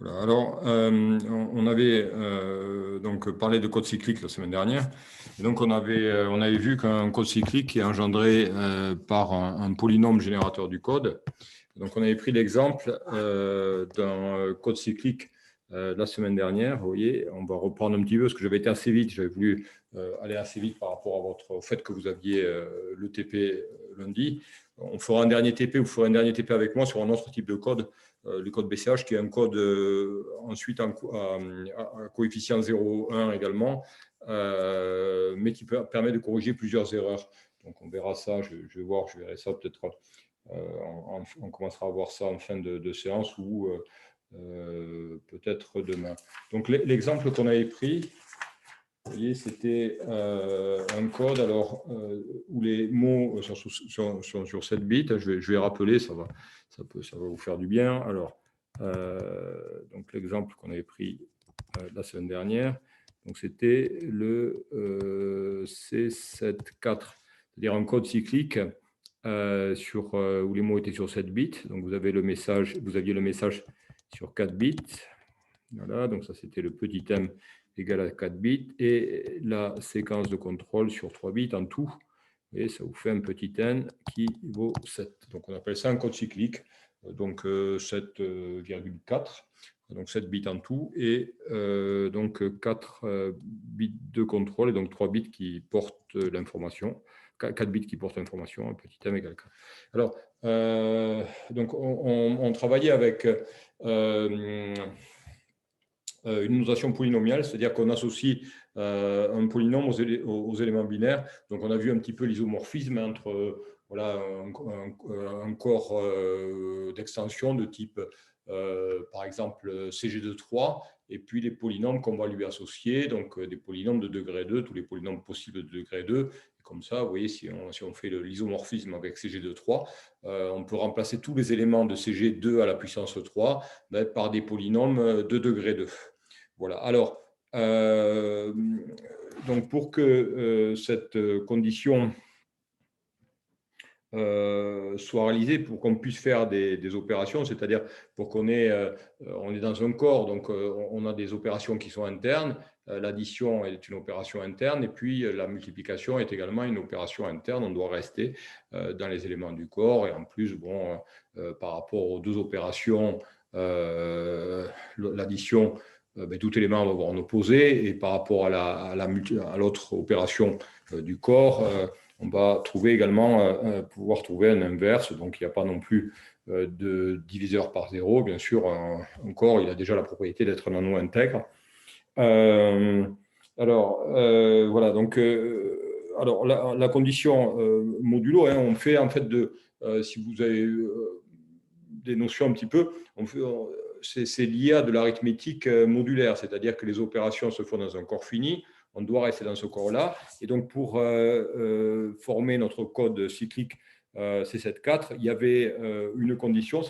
Voilà. Alors, on avait donc parlé de code cyclique la semaine dernière. Et donc, on avait vu qu'un code cyclique est engendré par un polynôme générateur du code. Donc, on avait pris l'exemple d'un code cyclique la semaine dernière. Vous voyez, on va reprendre un petit peu parce que j'avais été assez vite. J'avais voulu aller assez vite par rapport au fait que vous aviez le TP lundi. On fera un dernier TP, vous ferez un dernier TP avec moi sur un autre type de code, le code BCH, qui est un code ensuite à coefficient 0,1 également, mais qui permet de corriger plusieurs erreurs. Donc, on verra ça. Je verrai ça peut-être. On commencera à voir ça en fin de séance ou peut-être demain. Donc, l'exemple qu'on avait pris, vous voyez, c'était un code où les mots sont sur 7 bits. Je vais rappeler, ça va vous faire du bien. Alors, donc l'exemple qu'on avait pris la semaine dernière, donc c'était le C74, c'est-à-dire un code cyclique où les mots étaient sur 7 bits. Donc, vous aviez le message sur 4 bits. Voilà, donc ça, c'était le petit m égal à 4 bits et la séquence de contrôle sur 3 bits en tout. Et ça vous fait un petit n qui vaut 7. Donc, on appelle ça un code cyclique. Donc, 7,4. Donc, 7 bits en tout et donc 4 bits de contrôle et donc 3 bits qui portent l'information. 4 bits qui portent l'information, un petit m égale 4. Alors, donc on travaillait avec une notation polynomiale, c'est-à-dire qu'on associe un polynôme aux éléments binaires. Donc, on a vu un petit peu l'isomorphisme entre voilà, un corps d'extension de type, par exemple, CG de 3, et puis les polynômes qu'on va lui associer, donc des polynômes de degré 2, tous les polynômes possibles de degré 2. Et comme ça, vous voyez, si on fait l'isomorphisme avec CG de 3, on peut remplacer tous les éléments de CG2 à la puissance 3 par des polynômes de degré 2. Voilà. Alors, donc pour que cette condition soit réalisée, pour qu'on puisse faire des opérations, c'est-à-dire pour qu'on on est dans un corps, donc on a des opérations qui sont internes, l'addition est une opération interne, et puis la multiplication est également une opération interne, on doit rester dans les éléments du corps, et en plus, bon, par rapport aux deux opérations, l'addition, tout élément va avoir un opposé, et par rapport à l'autre opération du corps, on va trouver également, pouvoir trouver un inverse, donc il n'y a pas non plus de diviseur par zéro. Bien sûr, un corps, il a déjà la propriété d'être un anneau intègre. Voilà, donc alors la condition modulo, hein, on fait en fait si vous avez des notions un petit peu, c'est lié à de l'arithmétique modulaire, c'est-à-dire que les opérations se font dans un corps fini, on doit rester dans ce corps-là, et donc pour former notre code cyclique C74, il y avait une condition,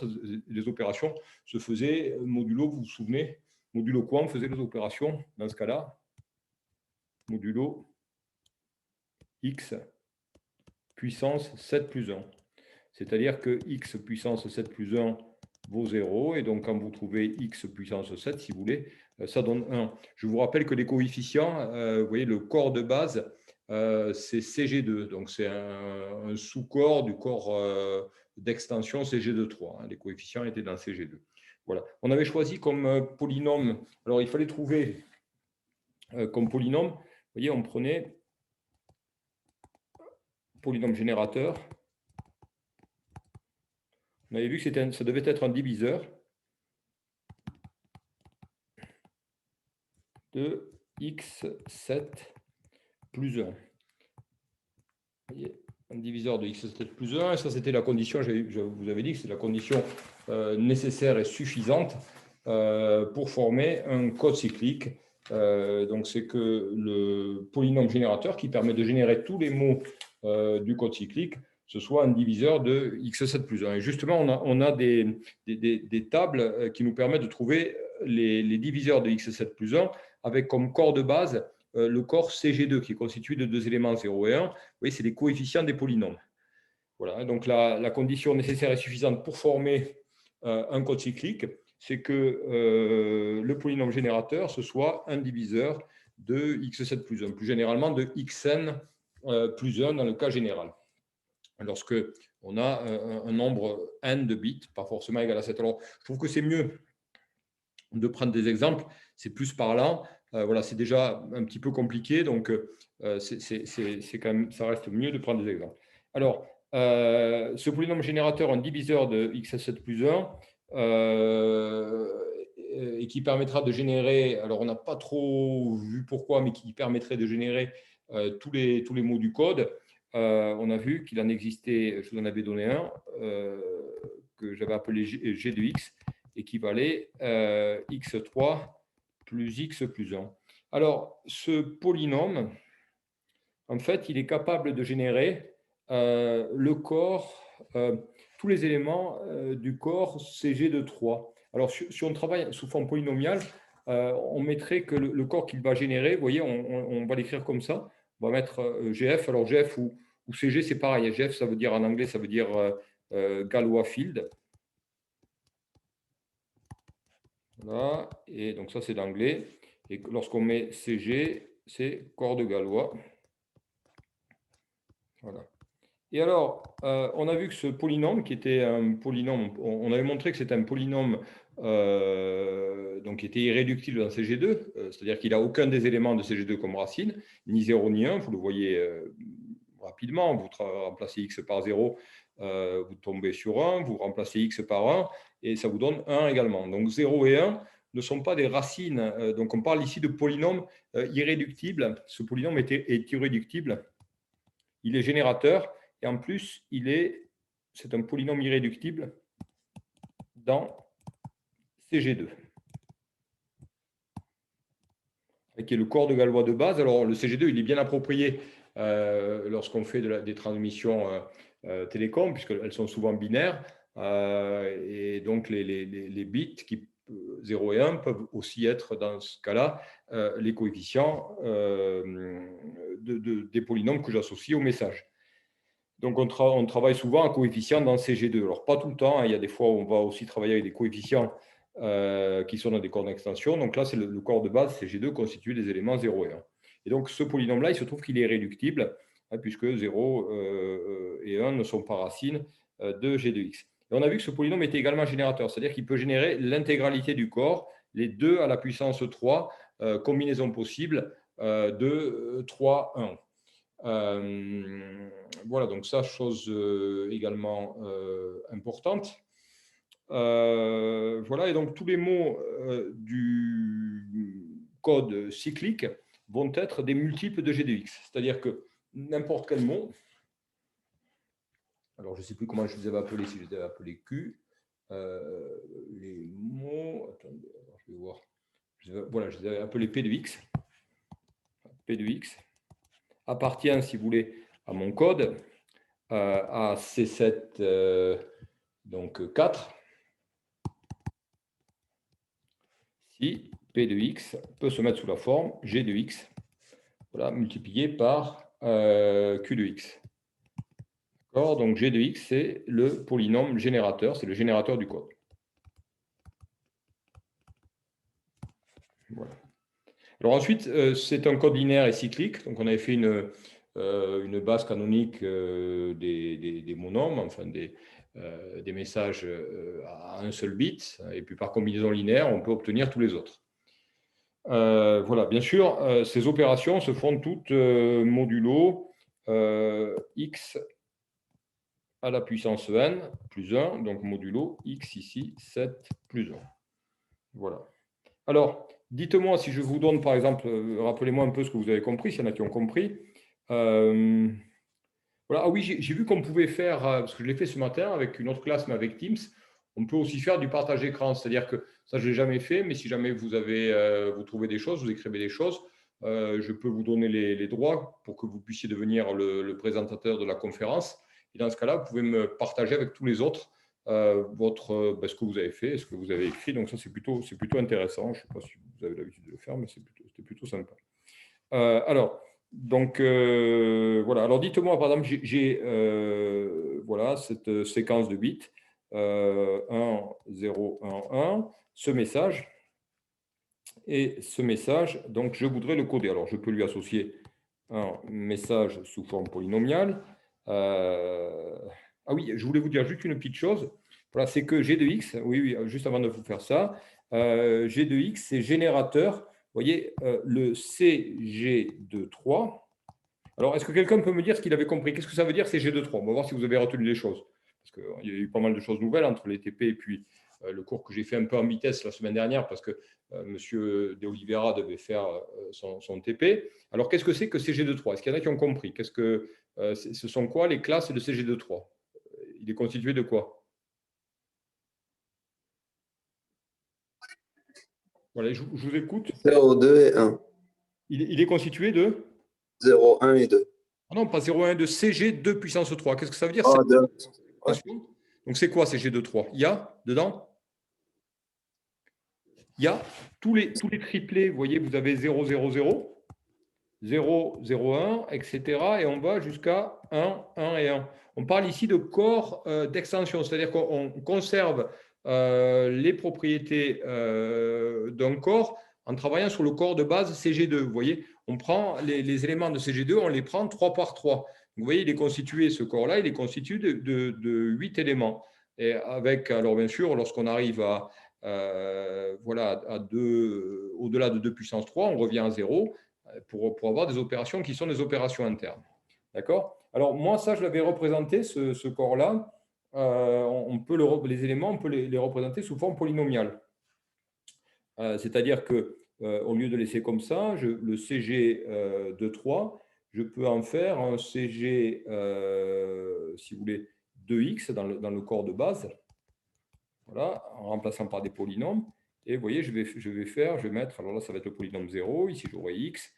les opérations se faisaient modulo, vous vous souvenez, modulo quoi on faisait les opérations dans ce cas-là? Modulo x puissance 7 plus 1. C'est-à-dire que x puissance 7 plus 1 vaut 0. Et donc, quand vous trouvez x puissance 7, si vous voulez, ça donne 1. Je vous rappelle que les coefficients, vous voyez, le corps de base, c'est CG2. Donc, c'est un sous-corps du corps d'extension CG2,3. Hein. Les coefficients étaient dans CG2. Voilà. On avait choisi comme polynôme. Alors, il fallait trouver comme polynôme, vous voyez, on prenait polynôme générateur. On avait vu que ça devait être un diviseur de x7 plus 1. Vous voyez, un diviseur de x7 plus 1, et ça c'était la condition, je vous avais dit que c'est la condition nécessaire et suffisante pour former un code cyclique. Donc c'est que le polynôme générateur qui permet de générer tous les mots du code cyclique, ce soit un diviseur de x7 plus 1. Et justement, on a des tables qui nous permettent de trouver les diviseurs de x7 plus 1 avec comme corps de base le corps CG2 qui est constitué de deux éléments 0 et 1. Vous voyez, c'est les coefficients des polynômes. Voilà, donc la condition nécessaire et suffisante pour former un code cyclique, c'est que le polynôme générateur, ce soit un diviseur de x7 plus 1, plus généralement de xn plus 1 dans le cas général. Lorsque on a un nombre n de bits, pas forcément égal à 7. Alors, je trouve que c'est mieux de prendre des exemples, c'est plus parlant. Voilà, c'est déjà un petit peu compliqué, donc c'est quand même, ça reste mieux de prendre des exemples. Alors, ce polynôme générateur, un diviseur de x7 plus 1, et qui permettra de générer, alors on n'a pas trop vu pourquoi, mais qui permettrait de générer tous les mots du code. On a vu qu'il en existait, je vous en avais donné un, que j'avais appelé G de x, et qui valait x3 plus x plus 1. Alors, ce polynôme, en fait, il est capable de générer le corps, tous les éléments du corps CG de 3. Alors, si on travaille sous forme polynomiale, on mettrait que le corps qu'il va générer, vous voyez, on va l'écrire comme ça. On va mettre GF. Alors, GF ou CG, c'est pareil. GF, ça veut dire en anglais, ça veut dire Galois Field. Voilà. Et donc, ça, c'est l'anglais. Et lorsqu'on met CG, c'est corps de Galois. Voilà. Et alors, on a vu que ce polynôme, qui était un polynôme, on avait montré que c'était un polynôme donc qui était irréductible dans CG2, c'est-à-dire qu'il n'a aucun des éléments de CG2 comme racine, ni 0 ni 1, vous le voyez rapidement, vous remplacez x par 0, vous tombez sur 1, vous remplacez x par 1, et ça vous donne 1 également. Donc 0 et 1 ne sont pas des racines, donc on parle ici de polynôme irréductible. Ce polynôme est irréductible, il est générateur, et en plus, c'est un polynôme irréductible dans CG2, qui est le corps de Galois de base. Alors, le CG2, il est bien approprié lorsqu'on fait des transmissions télécom, puisqu'elles sont souvent binaires. Et donc, les bits 0 et 1 peuvent aussi être, dans ce cas-là, les coefficients des polynômes que j'associe au message. Donc, on travaille souvent en coefficients dans CG2. Alors, pas tout le temps, hein. Il y a des fois où on va aussi travailler avec des coefficients qui sont dans des corps d'extension. Donc là, c'est le corps de base CG2 constitué des éléments 0 et 1. Et donc, ce polynôme-là, il se trouve qu'il est réductible, hein, puisque 0 et 1 ne sont pas racines de G de x. Et on a vu que ce polynôme était également générateur, c'est-à-dire qu'il peut générer l'intégralité du corps, les 2 à la puissance 3, combinaisons possibles de 3, 1. Voilà, donc ça, chose également importante. Voilà, et donc tous les mots du code cyclique vont être des multiples de G de x. C'est-à-dire que n'importe quel mot, alors je ne sais plus comment je les avais appelés, si je les avais appelés Q, les mots, attendez, alors je vais voir, voilà, je les avais appelés P de x. P de x appartient, si vous voulez, à mon code, à C7, donc 4, si P de x peut se mettre sous la forme G de x, voilà, multiplié par Q de x. D'accord. Donc G de x, c'est le polynôme générateur, c'est le générateur du code. Voilà. Alors ensuite, c'est un code linéaire et cyclique. Donc on avait fait une base canonique des monomes, enfin des messages à un seul bit, et puis par combinaison linéaire, on peut obtenir tous les autres. Voilà, bien sûr, ces opérations se font toutes modulo x à la puissance n plus 1, donc modulo x ici, 7 plus 1. Voilà. Alors, dites-moi si je vous donne, par exemple, rappelez-moi un peu ce que vous avez compris, s'il y en a qui ont compris. Voilà. Ah oui, j'ai vu qu'on pouvait faire, parce que je l'ai fait ce matin avec une autre classe, mais avec Teams, on peut aussi faire du partage d'écran. C'est-à-dire que ça, je ne l'ai jamais fait, mais si jamais vous trouvez des choses, vous écrivez des choses, je peux vous donner les droits pour que vous puissiez devenir le présentateur de la conférence. Et dans ce cas-là, vous pouvez me partager avec tous les autres ce que vous avez fait, ce que vous avez écrit. Donc ça, c'est plutôt intéressant. Je ne sais pas si vous avez l'habitude de le faire, mais c'était plutôt sympa. Alors, donc, voilà. Alors, dites-moi, par exemple, j'ai voilà, cette séquence de bits. 1, 0, 1, 1, ce message. Et ce message, donc, je voudrais le coder. Alors, je peux lui associer un message sous forme polynomiale. Ah oui, je voulais vous dire juste une petite chose. Voilà, c'est que G de X, oui, juste avant de vous faire ça, G de X, c'est générateur. Vous voyez, le CG de 3. Alors, est-ce que quelqu'un peut me dire ce qu'il avait compris? Qu'est-ce que ça veut dire CG de 3? On va voir si vous avez retenu les choses. Parce qu'il y a eu pas mal de choses nouvelles entre les TP et puis le cours que j'ai fait un peu en vitesse la semaine dernière parce que M. De Oliveira devait faire son TP. Alors, qu'est-ce que c'est que CG23? Est-ce qu'il y en a qui ont compris? Ce sont quoi les classes de CG23? Il est constitué de quoi? Voilà, je vous écoute. 0, 2 et 1. Il est constitué de 0, 1 et 2. Ah non, pas 0, 1, de CG2 puissance 3. Qu'est-ce que ça veut dire? Oh, 2. Ouais. Donc, c'est quoi CG23? Il y a dedans il y a tous les triplés, vous voyez, vous avez 0, 0, 0, 0, 0, 1, etc. Et on va jusqu'à 1, 1 et 1. On parle ici de corps d'extension, c'est-à-dire qu'on conserve les propriétés d'un corps en travaillant sur le corps de base CG2. Vous voyez, on prend les éléments de CG2, on les prend 3 par 3. Vous voyez, il est constitué, ce corps-là, il est constitué de 8 éléments. Et avec, alors bien sûr, lorsqu'on arrive à voilà, au-delà de 2 puissance 3, on revient à 0 pour avoir des opérations qui sont des opérations internes. D'accord? Alors, moi, ça, je l'avais représenté, ce corps-là. On peut les éléments, on peut les représenter sous forme polynomiale. C'est-à-dire que au lieu de laisser comme ça, le CG de 3, je peux en faire un CG, si vous voulez, 2x dans le corps de base. Voilà, en remplaçant par des polynômes. Et vous voyez, je vais mettre, alors là, ça va être le polynôme 0, ici j'aurai x,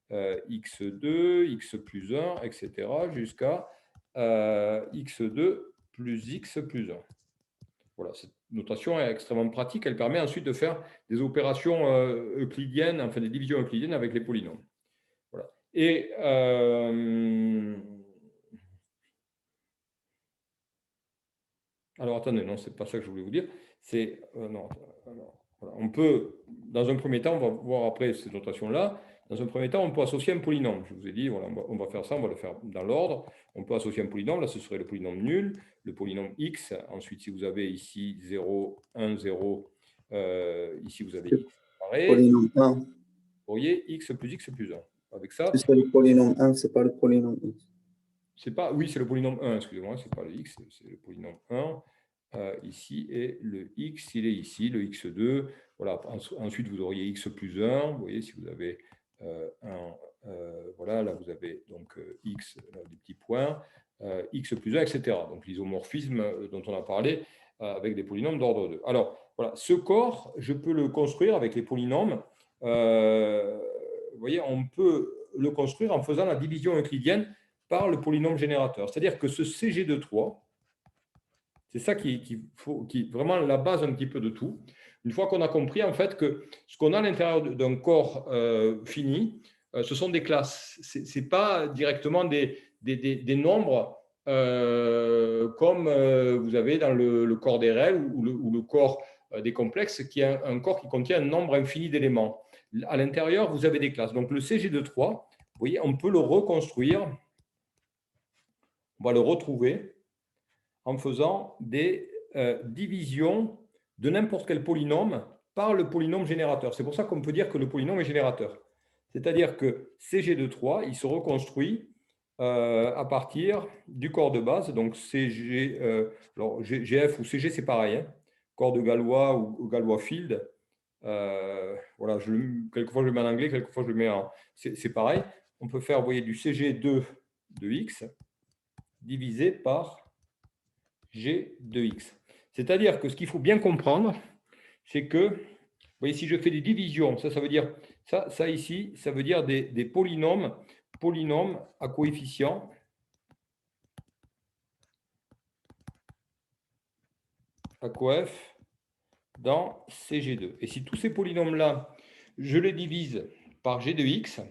x2, x plus 1, etc., jusqu'à x2 plus x plus 1. Voilà, cette notation est extrêmement pratique. Elle permet ensuite de faire des opérations euclidiennes, enfin des divisions euclidiennes avec les polynômes. Voilà. Et alors, attendez, non, c'est pas ça que je voulais vous dire. C'est non. Alors, voilà. On peut, dans un premier temps, on va voir après ces notations-là. Dans un premier temps, on peut associer un polynôme. Je vous ai dit, voilà, on va faire ça, on va le faire dans l'ordre. On peut associer un polynôme. Là, ce serait le polynôme nul, le polynôme x. Ensuite, si vous avez ici 0, 1, 0, ici vous avez x. Pareil. Polynôme 1. Vous voyez, x plus 1. Avec ça. C'est le polynôme 1, c'est pas le polynôme x. Oui, c'est le polynôme 1, excusez-moi, c'est pas le x, c'est le polynôme 1. Ici, et le x, il est ici, le x2. Voilà. Ensuite, vous auriez x plus 1. Vous voyez, si vous avez 1, voilà, là, vous avez donc x, là, des petits points, x plus 1, etc. Donc, l'isomorphisme dont on a parlé avec des polynômes d'ordre 2. Alors, voilà, ce corps, je peux le construire avec les polynômes. Vous voyez, on peut le construire en faisant la division euclidienne par le polynôme générateur. C'est-à-dire que ce CG de 3, c'est ça qui est vraiment la base un petit peu de tout. Une fois qu'on a compris en fait que ce qu'on a à l'intérieur d'un corps fini, ce sont des classes. Ce n'est pas directement des nombres comme vous avez dans le corps des réels ou le corps des complexes, qui est un corps qui contient un nombre infini d'éléments. À l'intérieur, vous avez des classes. Donc le CG de 3, vous voyez, on peut le reconstruire. On va le retrouver en faisant des divisions de n'importe quel polynôme par le polynôme générateur. C'est pour ça qu'on peut dire que le polynôme est générateur. C'est-à-dire que CG de 3, il se reconstruit à partir du corps de base. Donc CG, alors GF ou CG, c'est pareil. Hein, corps de Galois ou Galois-Field. Voilà, quelquefois je le mets en anglais, quelquefois je le mets en... C'est pareil. On peut faire, vous voyez, du CG2 de X divisé par G de X. C'est-à-dire que ce qu'il faut bien comprendre, c'est que, vous voyez, si je fais des divisions, ça veut dire, ça ici, ça veut dire des polynômes à coefficients à coef dans CG2. Et si tous ces polynômes-là, je les divise par G de X,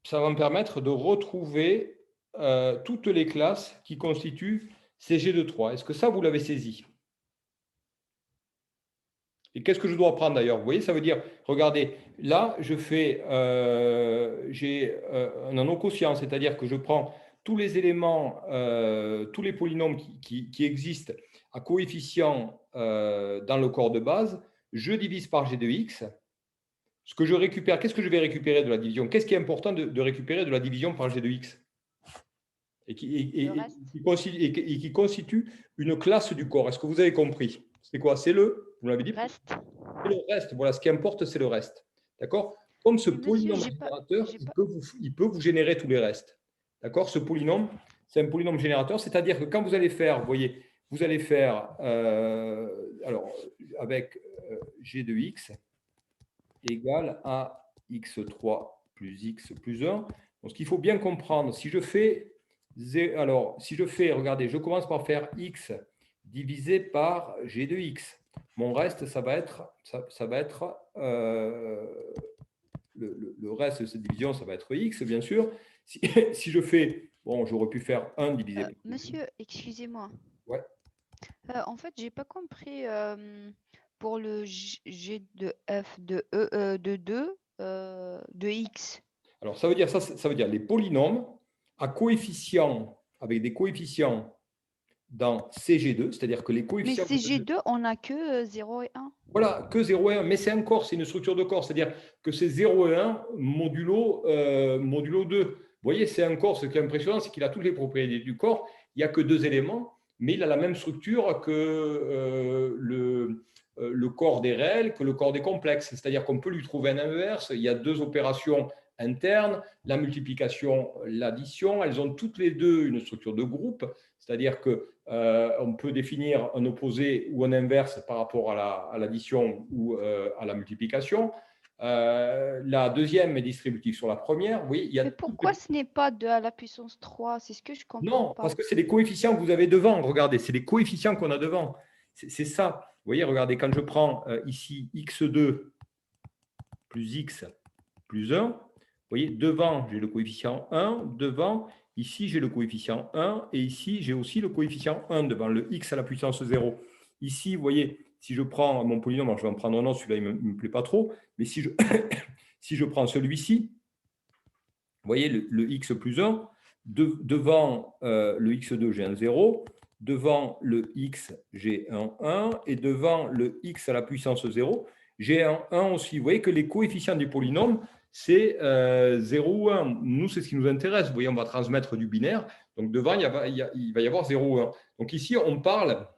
ça va me permettre de retrouver toutes les classes qui constituent CG de 3. Est-ce que ça, vous l'avez saisi? Et qu'est-ce que je dois prendre d'ailleurs? Vous voyez, ça veut dire, regardez, là, j'ai un anneau quotient, c'est-à-dire que je prends tous les éléments, tous les polynômes qui existent à coefficient dans le corps de base, je divise par g de x. Ce que je récupère, qu'est-ce que je vais récupérer de la division? Qu'est-ce qui est important de récupérer de la division par g de x? Et qui constitue une classe du corps. Est-ce que vous avez compris? C'est quoi? C'est vous l'avez dit? Reste. C'est le reste. Voilà, ce qui importe, c'est le reste. D'accord? Comme ce Mais monsieur, polynôme générateur, il peut vous générer tous les restes. D'accord? Ce polynôme, c'est un polynôme générateur, c'est-à-dire que quand vous allez faire, vous voyez, vous allez faire, alors, avec g de x égale à x3 plus x plus 1. Donc, ce qu'il faut bien comprendre, si je fais, regardez, je commence par faire x divisé par g de x. Mon reste, ça va être le reste de cette division, ça va être x, bien sûr. Si je fais, bon, j'aurais pu faire 1 divisé par Monsieur, excusez-moi. Ouais. En fait, j'ai pas compris pour le G de F de E de 2 de X. Alors, ça veut dire les polynômes à coefficients, avec des coefficients dans CG2, c'est-à-dire que les Mais coefficients… CG2, on n'a que 0 et 1. Voilà, que 0 et 1, mais c'est un corps, c'est une structure de corps, c'est-à-dire que c'est 0 et 1 modulo 2. Vous voyez, c'est un corps, ce qui est impressionnant, c'est qu'il a toutes les propriétés du corps, il n'y a que 2 éléments, mais il a la même structure que le corps des réels, que le corps des complexes, c'est-à-dire qu'on peut lui trouver un inverse, il y a 2 opérations internes, la multiplication, l'addition, elles ont toutes les deux une structure de groupe, c'est-à-dire qu'on peut définir un opposé ou un inverse par rapport à l'addition ou à la multiplication. La deuxième est distributive sur la première. Oui, il y a… Mais pourquoi ce n'est pas 2 à la puissance 3? C'est ce que je comprends Non, pas. parce que c'est les coefficients que vous avez devant. Regardez, c'est les coefficients qu'on a devant. C'est ça. Vous voyez, regardez, quand je prends ici x2 plus x plus 1, vous voyez, devant, j'ai le coefficient 1, devant, ici, j'ai le coefficient 1, et ici, j'ai aussi le coefficient 1 devant le x à la puissance 0. Ici, vous voyez, si je prends mon polynôme, alors je vais en prendre un autre, celui-là, il ne me plaît pas trop, mais si je prends celui-ci, vous voyez, le x plus 1, devant le x2, j'ai un 0, devant le x, j'ai un 1, et devant le x à la puissance 0, j'ai un 1 aussi. Vous voyez que les coefficients du polynôme, c'est 0 ou 1. Nous, c'est ce qui nous intéresse. Vous voyez, on va transmettre du binaire. Donc, devant, il va y avoir 0 ou 1. Donc, ici, on parle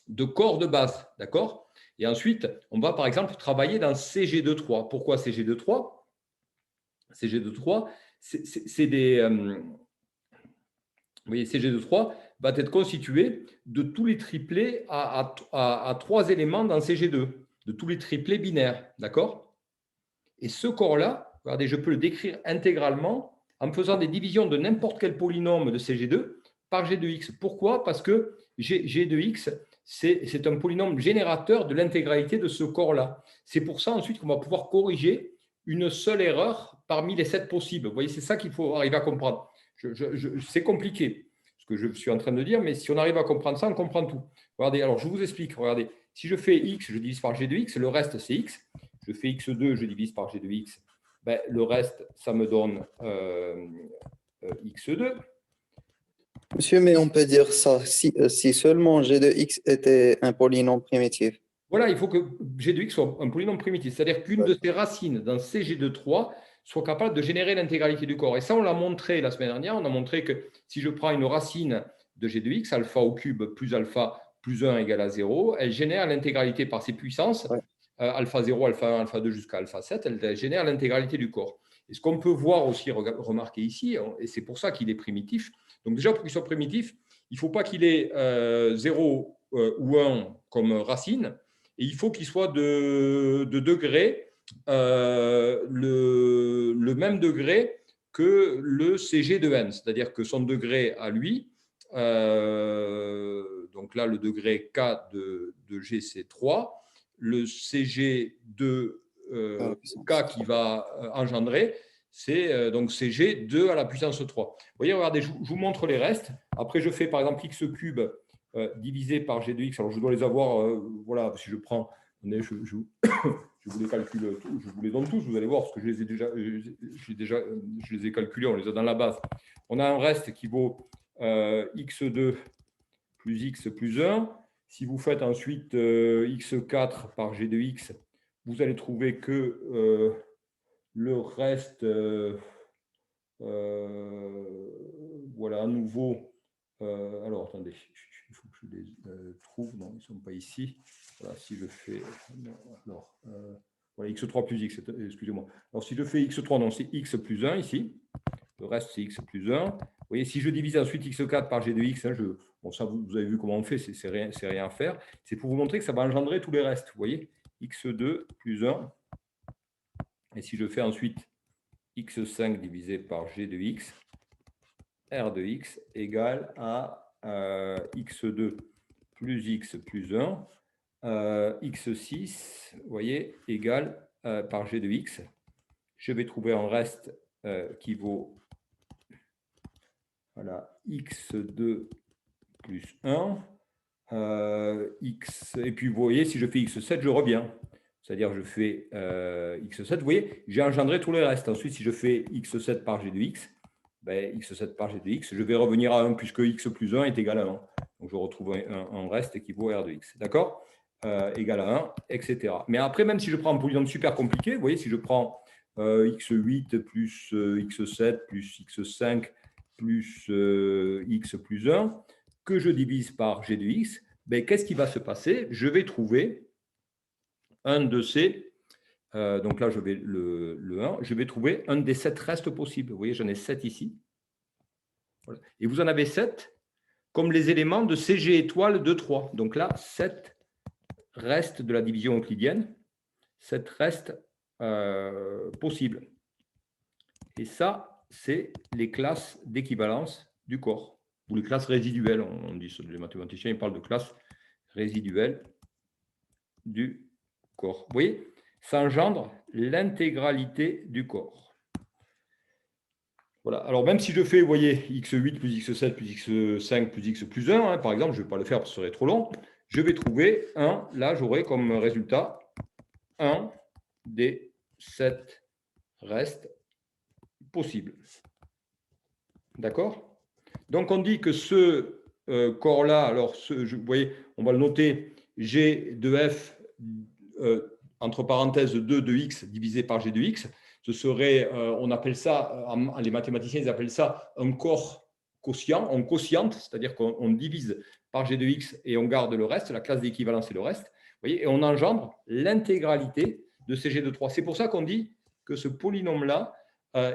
de corps de base. D'accord? Et ensuite, on va, par exemple, travailler dans CG2-3. Pourquoi CG2-3? CG2-3, c'est des… vous voyez, CG2-3 va être constitué de tous les triplés à 3 éléments dans CG2, de tous les triplés binaires. D'accord? Et ce corps-là, regardez, je peux le décrire intégralement en faisant des divisions de n'importe quel polynôme de CG2 par G de x. Pourquoi? Parce que G de x, c'est un polynôme générateur de l'intégralité de ce corps-là. C'est pour ça ensuite qu'on va pouvoir corriger une seule erreur parmi les 7 possibles. Vous voyez, c'est ça qu'il faut arriver à comprendre. C'est compliqué ce que je suis en train de dire, mais si on arrive à comprendre ça, on comprend tout. Regardez, alors je vous explique. Regardez, si je fais x, je divise par G de x, le reste c'est x. Je fais x2, je divise par g de x, ben, le reste, ça me donne x2. Monsieur, mais on peut dire ça si seulement g de x était un polynôme primitif. Voilà, il faut que g de x soit un polynôme primitif, c'est-à-dire qu'une de ses racines dans CG de 3 soit capable de générer l'intégralité du corps. Et ça, on l'a montré la semaine dernière, on a montré que si je prends une racine de g de x, alpha au cube plus alpha plus 1 égale à 0, elle génère l'intégralité par ses puissances. Ouais. Alpha 0, alpha 1, alpha 2 jusqu'à alpha 7, elle génère l'intégralité du corps. Et ce qu'on peut voir aussi, remarquer ici, et c'est pour ça qu'il est primitif, donc déjà pour qu'il soit primitif, il ne faut pas qu'il ait 0 ou 1 comme racine, et il faut qu'il soit de degré, le même degré que le CG de n, c'est-à-dire que son degré à lui, donc là le degré K de G c'est 3, le CG de K qui va engendrer, donc c'est G2 à la puissance 3. Vous voyez, regardez, je vous montre les restes. Après, je fais par exemple x cube divisé par G de x. Alors, je dois les avoir, voilà, si je prends, je vous les calcule, je vous les donne tous, vous allez voir, parce que je les ai calculés, on les a dans la base. On a un reste qui vaut x2 plus x plus 1. Si vous faites ensuite x4 par g de x, vous allez trouver que le reste, voilà, à nouveau. Alors, attendez, il faut que je les trouve. Non, ils ne sont pas ici. Voilà, si je fais. Alors, voilà, x3 plus x, excusez-moi. Alors, si je fais x3, non, c'est x plus 1 ici. Le reste, c'est x plus 1. Vous voyez, si je divise ensuite x4 par g de x, hein, bon, ça, vous avez vu comment on fait, c'est rien à faire. C'est pour vous montrer que ça va engendrer tous les restes. Vous voyez, x2 plus 1. Et si je fais ensuite x5 divisé par g de x, r de x égale à x2 plus x plus 1, x6, vous voyez, égale par g de x. Je vais trouver un reste qui vaut voilà, x2 plus 1, x, et puis vous voyez, si je fais x7, je reviens. C'est-à-dire, je fais x7, vous voyez, j'ai engendré tous les restes. Ensuite, si je fais x7 par g de x, ben, x7 par g de x, je vais revenir à 1 puisque x plus 1 est égal à 1. Donc, je retrouve un reste qui vaut r de x. D'accord, égal à 1, etc. Mais après, même si je prends un polynôme super compliqué, vous voyez, si je prends x8 plus x7 plus x5 plus x plus 1, que je divise par g de x, ben, qu'est-ce qui va se passer? Je vais trouver un de ces, donc là je vais le 1, je vais trouver un des 7 restes possibles. Vous voyez, j'en ai 7 ici. Voilà. Et vous en avez 7 comme les éléments de CG étoile de 3. Donc là, 7 restes de la division euclidienne, 7 restes possibles. Et ça, c'est les classes d'équivalence du corps, ou les classes résiduelles. On dit, les mathématiciens, ils parlent de classes résiduelles du corps. Vous voyez, ça engendre l'intégralité du corps. Voilà. Alors, même si je fais, vous voyez, x8 plus x7 plus x5 plus x plus 1, hein, par exemple, je ne vais pas le faire parce que ce serait trop long, je vais trouver là, j'aurai comme résultat un des 7 restes possibles. D'accord? Donc, on dit que ce corps-là, alors, vous voyez, on va le noter, G de F, entre parenthèses 2 de x divisé par G de x, ce serait, on appelle ça, les mathématiciens, ils appellent ça un corps quotient, on quotiente, c'est-à-dire qu'on divise par G de x et on garde le reste, la classe d'équivalence et le reste, vous voyez, et on engendre l'intégralité de ces G de 3. C'est pour ça qu'on dit que ce polynôme-là,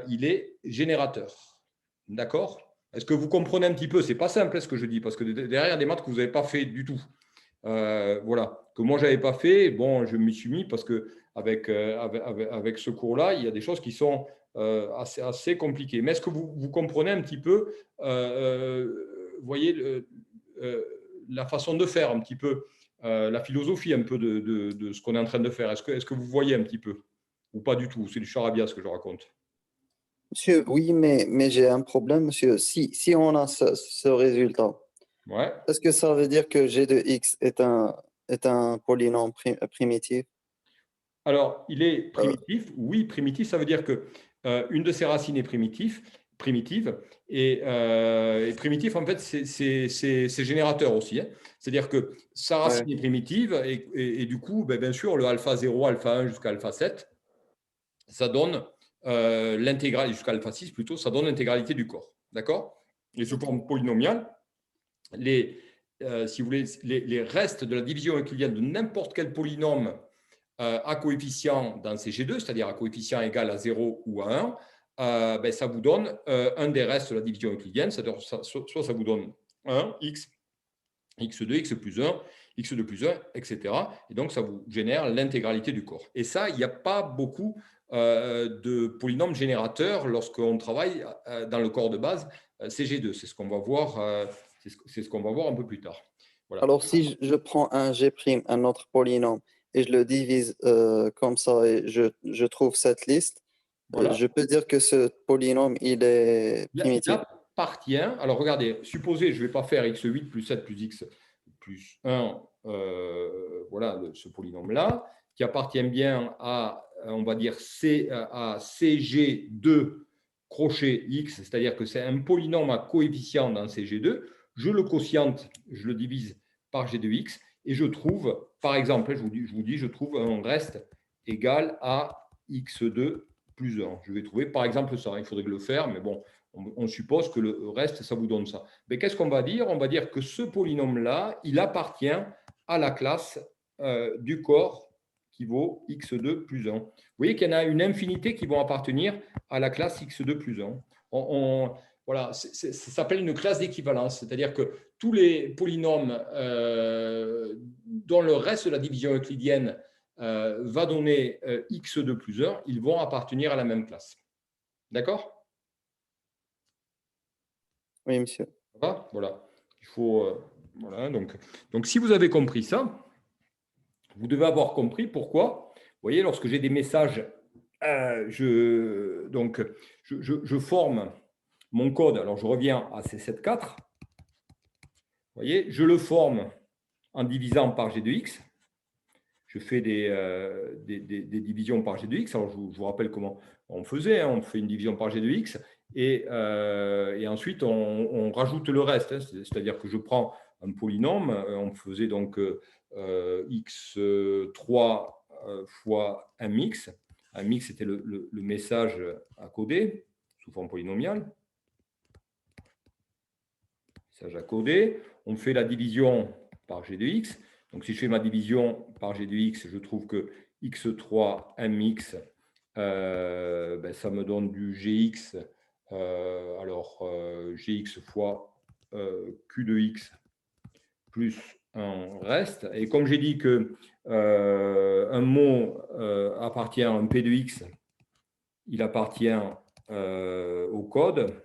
il est générateur. D'accord? Est-ce que vous comprenez un petit peu? Ce n'est pas simple ce que je dis, parce que derrière, il y a des maths que vous n'avez pas fait du tout. Voilà, que moi, je n'avais pas fait. Bon, je m'y suis mis parce qu'avec avec ce cours-là, il y a des choses qui sont assez compliquées. Mais est-ce que vous comprenez un petit peu, voyez, la façon de faire un petit peu, la philosophie un peu de ce qu'on est en train de faire? Est-ce que vous voyez un petit peu? Ou pas du tout? C'est du charabia ce que je raconte. Monsieur, oui, mais j'ai un problème, monsieur. Si on a ce résultat, Ouais. est-ce que ça veut dire que g de x est un polynôme primitif? Alors, il est primitif. Oui, primitif, ça veut dire que une de ses racines est primitive. Et primitif, en fait, c'est générateur aussi. Hein. C'est-à-dire que sa racine est primitive et du coup, bien sûr, le alpha 0, alpha 1 jusqu'à alpha 7, ça donne l'intégralité, jusqu'à alpha 6 plutôt, ça donne l'intégralité du corps. D'accord? Et sous forme polynomiale, si vous voulez, les restes de la division euclidienne de n'importe quel polynôme à coefficient dans ces G2, c'est-à-dire à coefficient égal à 0 ou à 1, ben, ça vous donne un des restes de la division euclidienne, c'est-à-dire soit ça vous donne 1, x, x2, x plus 1, x2 plus 1, etc. Et donc, ça vous génère l'intégralité du corps. Et ça, il n'y a pas beaucoup de polynômes générateurs lorsqu'on travaille dans le corps de base CG2. C'est ce qu'on va voir, c'est ce qu'on va voir un peu plus tard. Voilà. Alors, si je prends un g', un autre polynôme, et je le divise comme ça, et je trouve cette liste, Voilà. Je peux dire que ce polynôme, il est Il primitif. appartient. Alors, regardez, supposez, je ne vais pas faire x8 plus 7 plus x plus 1, voilà, ce polynôme-là, qui appartient bien à, on va dire, à CG2 crochet x, c'est-à-dire que c'est un polynôme à coefficient dans CG2. Je le quotiente, je le divise par G de x, et je trouve, par exemple, je vous dis, je trouve un reste égal à x2 plus 1. Je vais trouver, par exemple, ça. Il faudrait le faire, mais bon, on suppose que le reste, ça vous donne ça. Mais qu'est-ce qu'on va dire? On va dire que ce polynôme-là, il appartient à la classe du corps qui vaut x2 plus 1. Vous voyez qu'il y en a une infinité qui vont appartenir à la classe x2 plus 1. Voilà, ça s'appelle une classe d'équivalence, c'est-à-dire que tous les polynômes dont le reste de la division euclidienne va donner x2 plus 1, ils vont appartenir à la même classe. D'accord? Oui, monsieur. Voilà. Il faut, voilà, donc, si vous avez compris ça, vous devez avoir compris pourquoi. Vous voyez, lorsque j'ai des messages, je forme mon code. Alors, je reviens à C74. Vous voyez, je le forme en divisant par G de X. Je fais des divisions par G de X. Alors, je vous rappelle comment on faisait. Hein. On fait une division par G de X. Et ensuite, on rajoute le reste. Hein. C'est-à-dire que je prends un polynôme. On faisait donc x3 fois un mix. Un mix, c'était le message à coder sous forme polynomiale. Message à coder. On fait la division par G de X. Donc, si je fais ma division par G de X, je trouve que x3 mx, ça me donne du Gx. Gx fois Q de X plus un reste. Et comme j'ai dit que un mot appartient à un P de X, il appartient au code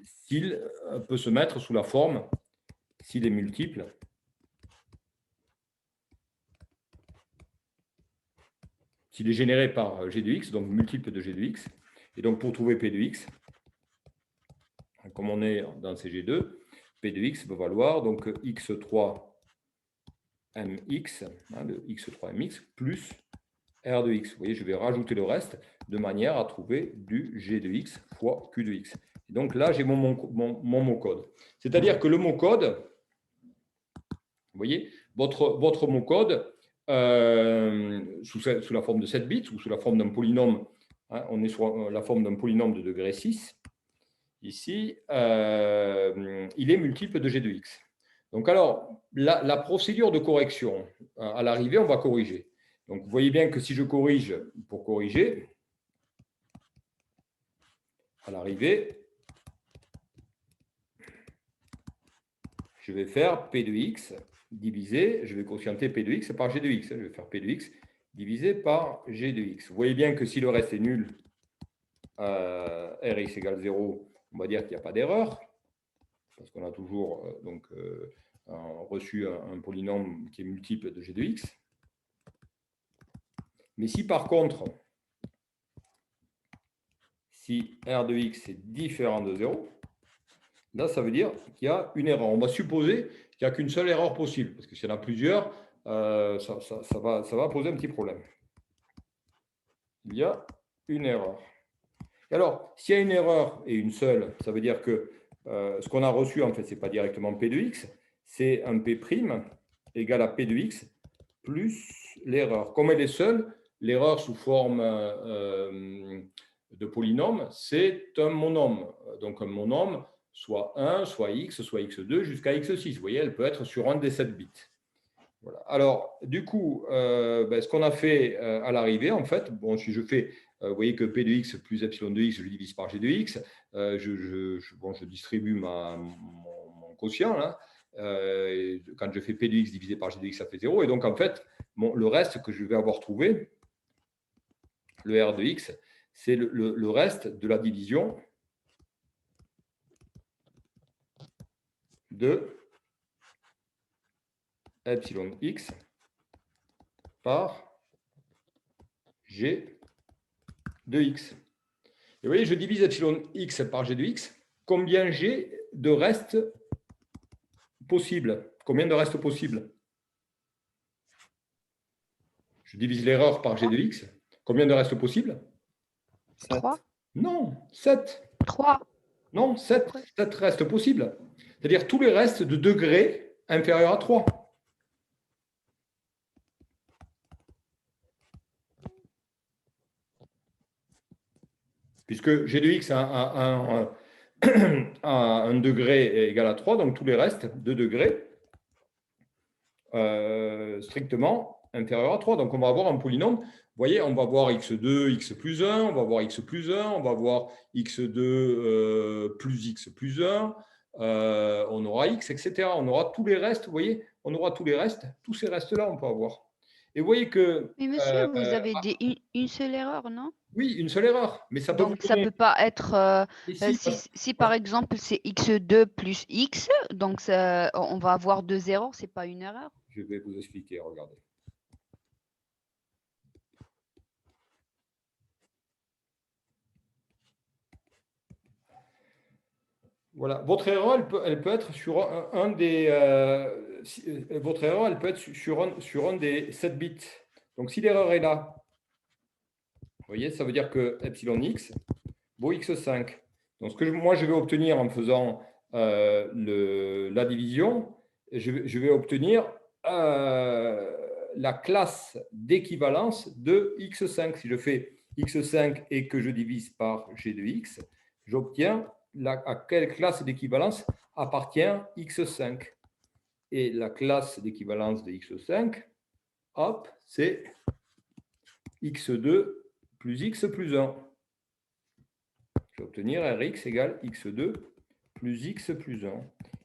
s'il peut se mettre sous la forme, s'il est multiple, s'il est généré par G de X, donc multiple de G de X. Et donc, pour trouver P de X, comme on est dans CG2, P de X va valoir donc x3 mx, hein, le x3 mx, plus R de x. Vous voyez, je vais rajouter le reste de manière à trouver du G de x fois Q de x. Et donc là, j'ai mon mot code. C'est-à-dire que le mot code, vous voyez, votre mot code, sous la forme de 7 bits ou sous la forme d'un polynôme, hein, on est sur la forme d'un polynôme de degré 6. Ici, il est multiple de G de x. Donc alors, la procédure de correction, à l'arrivée, on va corriger. Donc vous voyez bien que si je corrige pour corriger, à l'arrivée, je vais faire P de x divisé, je vais quotienter P de x par G de x. Je vais faire P de x divisé par G de x. Vous voyez bien que si le reste est nul, Rx égale 0, on va dire qu'il n'y a pas d'erreur, parce qu'on a toujours reçu un polynôme qui est multiple de G de x. Mais si par contre, si R de x est différent de 0, là, ça veut dire qu'il y a une erreur. On va supposer qu'il n'y a qu'une seule erreur possible, parce que s'il y en a plusieurs, ça va poser un petit problème. Il y a une erreur. Alors, s'il y a une erreur et une seule, ça veut dire que ce qu'on a reçu, en fait, ce n'est pas directement P de x, c'est un P' égal à P de x plus l'erreur. Comme elle est seule, l'erreur sous forme de polynôme, c'est un monôme. Donc, un monôme, soit 1, soit x, soit x2, jusqu'à x6. Vous voyez, elle peut être sur un des 7 bits. Voilà. Alors, du coup, ce qu'on a fait à l'arrivée, en fait, bon, si je fais, vous voyez que P de x plus epsilon de x, je le divise par G de x, je distribue mon quotient, là. Quand je fais P de x divisé par G de x, ça fait 0. Et donc, en fait, le reste que je vais avoir trouvé, le R de x, c'est le reste de la division de epsilon x par G de x. Et vous voyez, je divise epsilon x par g de x. Combien j'ai de restes possibles? Combien de restes possibles? Je divise l'erreur par g de x. Combien de restes possibles? 3. Non, 7. 3. Non, 7. 7 restes possibles. C'est-à-dire tous les restes de degré inférieur à 3. Puisque g de x a un degré égal à 3, donc tous les restes de degré strictement inférieur à 3. Donc on va avoir un polynôme. Vous voyez, on va avoir x2, x plus 1, on va avoir x plus 1, on va avoir x2 plus x plus 1, on aura x, etc. On aura tous les restes, vous voyez, on aura tous les restes, tous ces restes-là, on peut avoir. Et vous voyez que... Mais monsieur, vous avez dit une seule erreur, non? oui, une seule erreur, mais ça peut vous Donc, ça ne donner... peut pas être... Ici, si par exemple, c'est x2 plus x, donc on va avoir 2 erreurs, ce n'est pas une erreur. je vais vous expliquer, regardez. Voilà, votre erreur, elle peut être sur un des... votre erreur, elle peut être sur un des 7 bits. Donc, si l'erreur est là, vous voyez, ça veut dire que epsilon x vaut x5. Donc, ce que moi, je vais obtenir en faisant la division, je vais obtenir la classe d'équivalence de x5. Si je fais x5 et que je divise par g de x, j'obtiens à quelle classe d'équivalence appartient x5. Et la classe d'équivalence de x5, hop, c'est x2 plus x plus 1. Je vais obtenir Rx égale x2 plus x plus 1.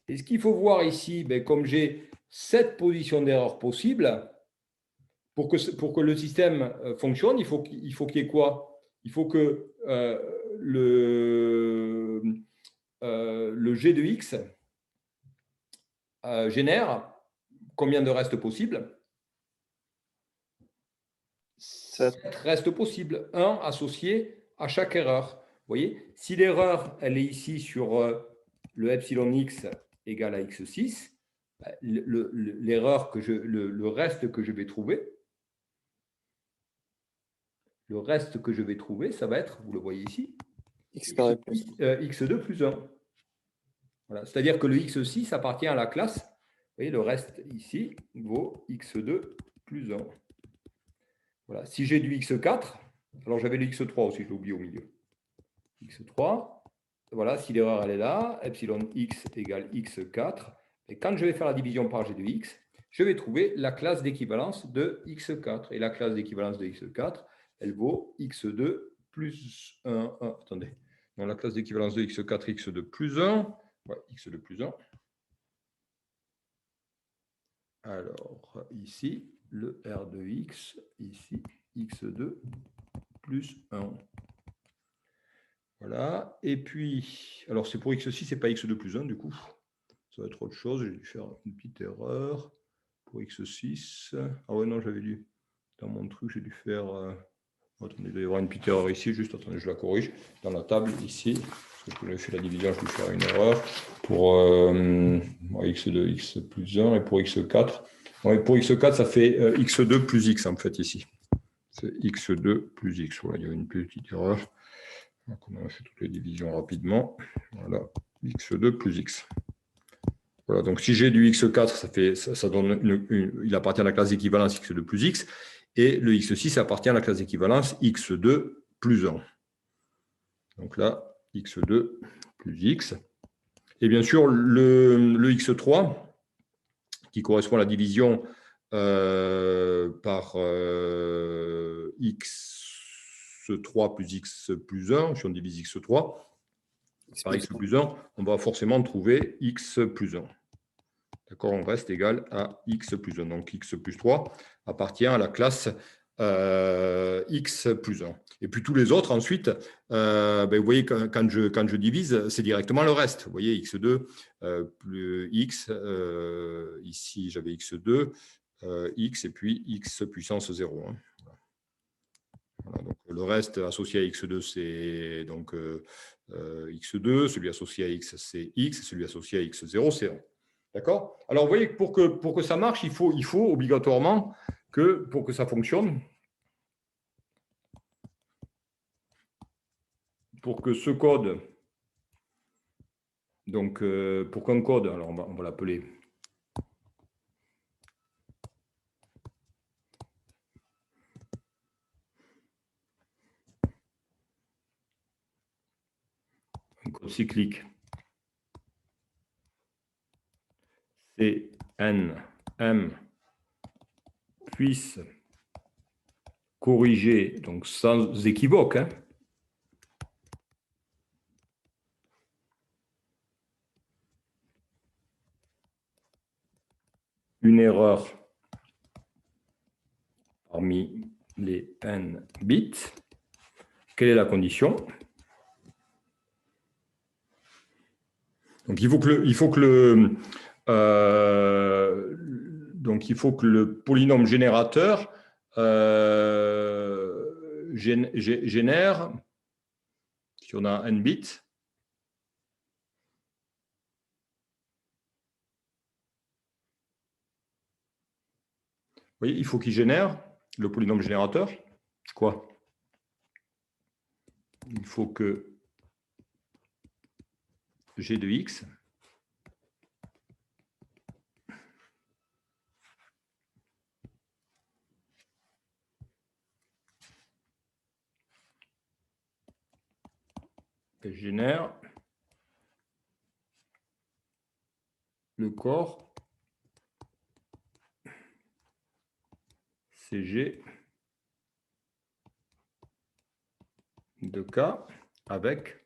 Et ce qu'il faut voir ici, comme j'ai 7 positions d'erreur possibles, pour que le système fonctionne, il faut qu'il y ait quoi? Il faut que le g de x génère combien de restes possibles? 7 restes possibles, 1 associé à chaque erreur. Vous voyez, si l'erreur elle est ici sur le epsilon x égale à x6, l'erreur le reste que je vais trouver, ça va être, vous le voyez ici, x2 plus 1. Voilà. C'est-à-dire que le x6 appartient à la classe. Vous voyez, le reste ici vaut x2 plus 1. Voilà. Si j'ai du x4, alors j'avais le x3 aussi, je l'ai oublié au milieu. x3, voilà, si l'erreur elle est là, epsilon x égale x4. Et quand je vais faire la division par g de x, je vais trouver la classe d'équivalence de x4. Et la classe d'équivalence de x4, elle vaut x2 plus 1. Ah, attendez. Donc la classe d'équivalence de x4, x2 plus 1. Ouais, x2 plus 1. Alors, ici, le R de x, ici, x2 plus 1. Voilà. Et puis, alors c'est pour x6, c'est pas x2 plus 1, du coup. Ça va être autre chose. J'ai dû faire une petite erreur pour x6. Ah ouais, non, j'avais dû, dans mon truc, j'ai dû faire... attendez, il doit y avoir une petite erreur ici. Juste, attendez, je la corrige. Dans la table, ici, parce que j'avais fait la division, je vais faire une erreur. Pour x2, x plus 1, et pour x4. Ouais, pour x4, ça fait x2 plus x, en fait, ici. C'est x2 plus x. Voilà, il y a une petite erreur. Donc, on a fait toutes les divisions rapidement. Voilà, x2 plus x. Voilà, donc si j'ai du x4, ça donne il appartient à la classe d'équivalence x2 plus x, et le x6 appartient à la classe d'équivalence x2 plus 1. Donc là, x2 plus x. Et bien sûr, le x3, qui correspond à la division par x3 plus x plus 1, si on divise x3 par x plus 1, on va forcément trouver x plus 1. D'accord, on reste égal à x plus 1. Donc x plus 3 appartient à la classe x plus 1. Et puis tous les autres, ensuite, vous voyez, quand je divise, c'est directement le reste. Vous voyez, x2 plus x, ici j'avais x2, x et puis x puissance 0. Hein. Voilà, donc, le reste associé à x2, c'est donc x2, celui associé à x, c'est x, et celui associé à x0, c'est 1. D'accord? Alors, vous voyez que pour que ça marche, il faut obligatoirement que, pour que ça fonctionne, pour que ce code, donc pour qu'un code, alors on va l'appeler un code cyclique CNM puisse corriger, donc sans équivoque, hein, une erreur parmi les n bits. Quelle est la condition? Donc il faut que le polynôme générateur génère, si on a n bits, vous voyez, il faut qu'il génère le polynôme générateur. Quoi? Il faut que g de x génère le corps CG de K avec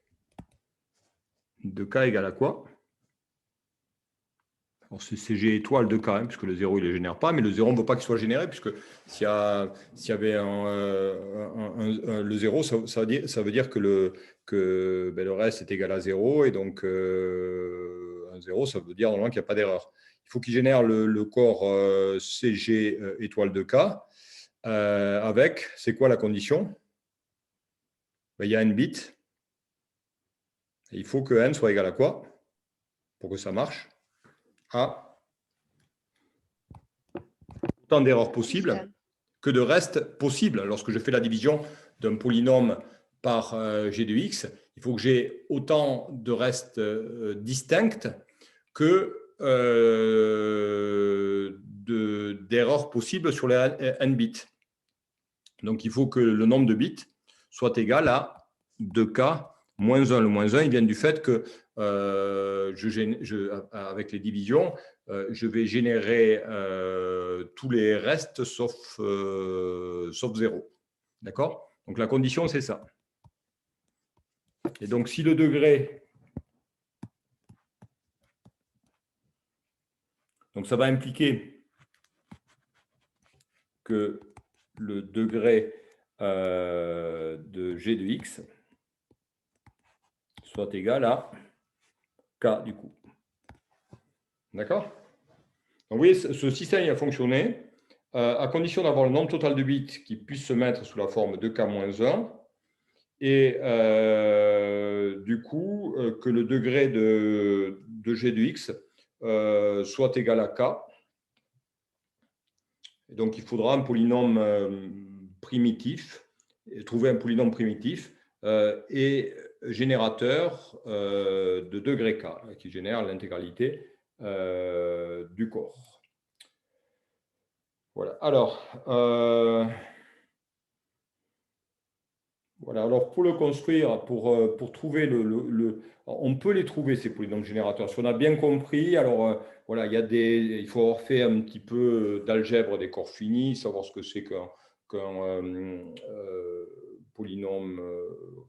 2K égale à quoi? Alors c'est CG étoile de K, hein, puisque le 0 il ne le génère pas, mais le 0 on ne veut pas qu'il soit généré, puisque s'il y avait le 0, ça veut dire que le reste est égal à 0, et donc un 0, ça veut dire normalement qu'il n'y a pas d'erreur. Il faut qu'il génère le corps CG étoile de K avec, c'est quoi la condition? Ben, il y a n bits, et il faut que n soit égal à quoi pour que ça marche? À autant d'erreurs possibles que de restes possibles. Lorsque je fais la division d'un polynôme par g de x, il faut que j'ai autant de restes distincts que d'erreurs possibles sur les n bits. Donc, il faut que le nombre de bits soit égal à 2k moins 1. Le moins 1, il vient du fait que avec les divisions, je vais générer tous les restes sauf 0. D'accord? Donc, la condition, c'est ça. Et donc, si le degré... Donc, ça va impliquer que le degré de g de x soit égal à k du coup. D'accord? Donc, vous voyez, ce système il a fonctionné à condition d'avoir le nombre total de bits qui puisse se mettre sous la forme de k-1 et du coup que le degré de g de x soit égal à k. Et donc, il faudra un polynôme primitif, trouver un polynôme primitif et générateur de degré k, qui génère l'intégralité du corps. Voilà. Alors, voilà. Alors, pour le construire, pour trouver on peut les trouver, ces polynômes générateurs. Si on a bien compris, alors voilà, il faut avoir fait un petit peu d'algèbre des corps finis, savoir ce que c'est qu'un polynôme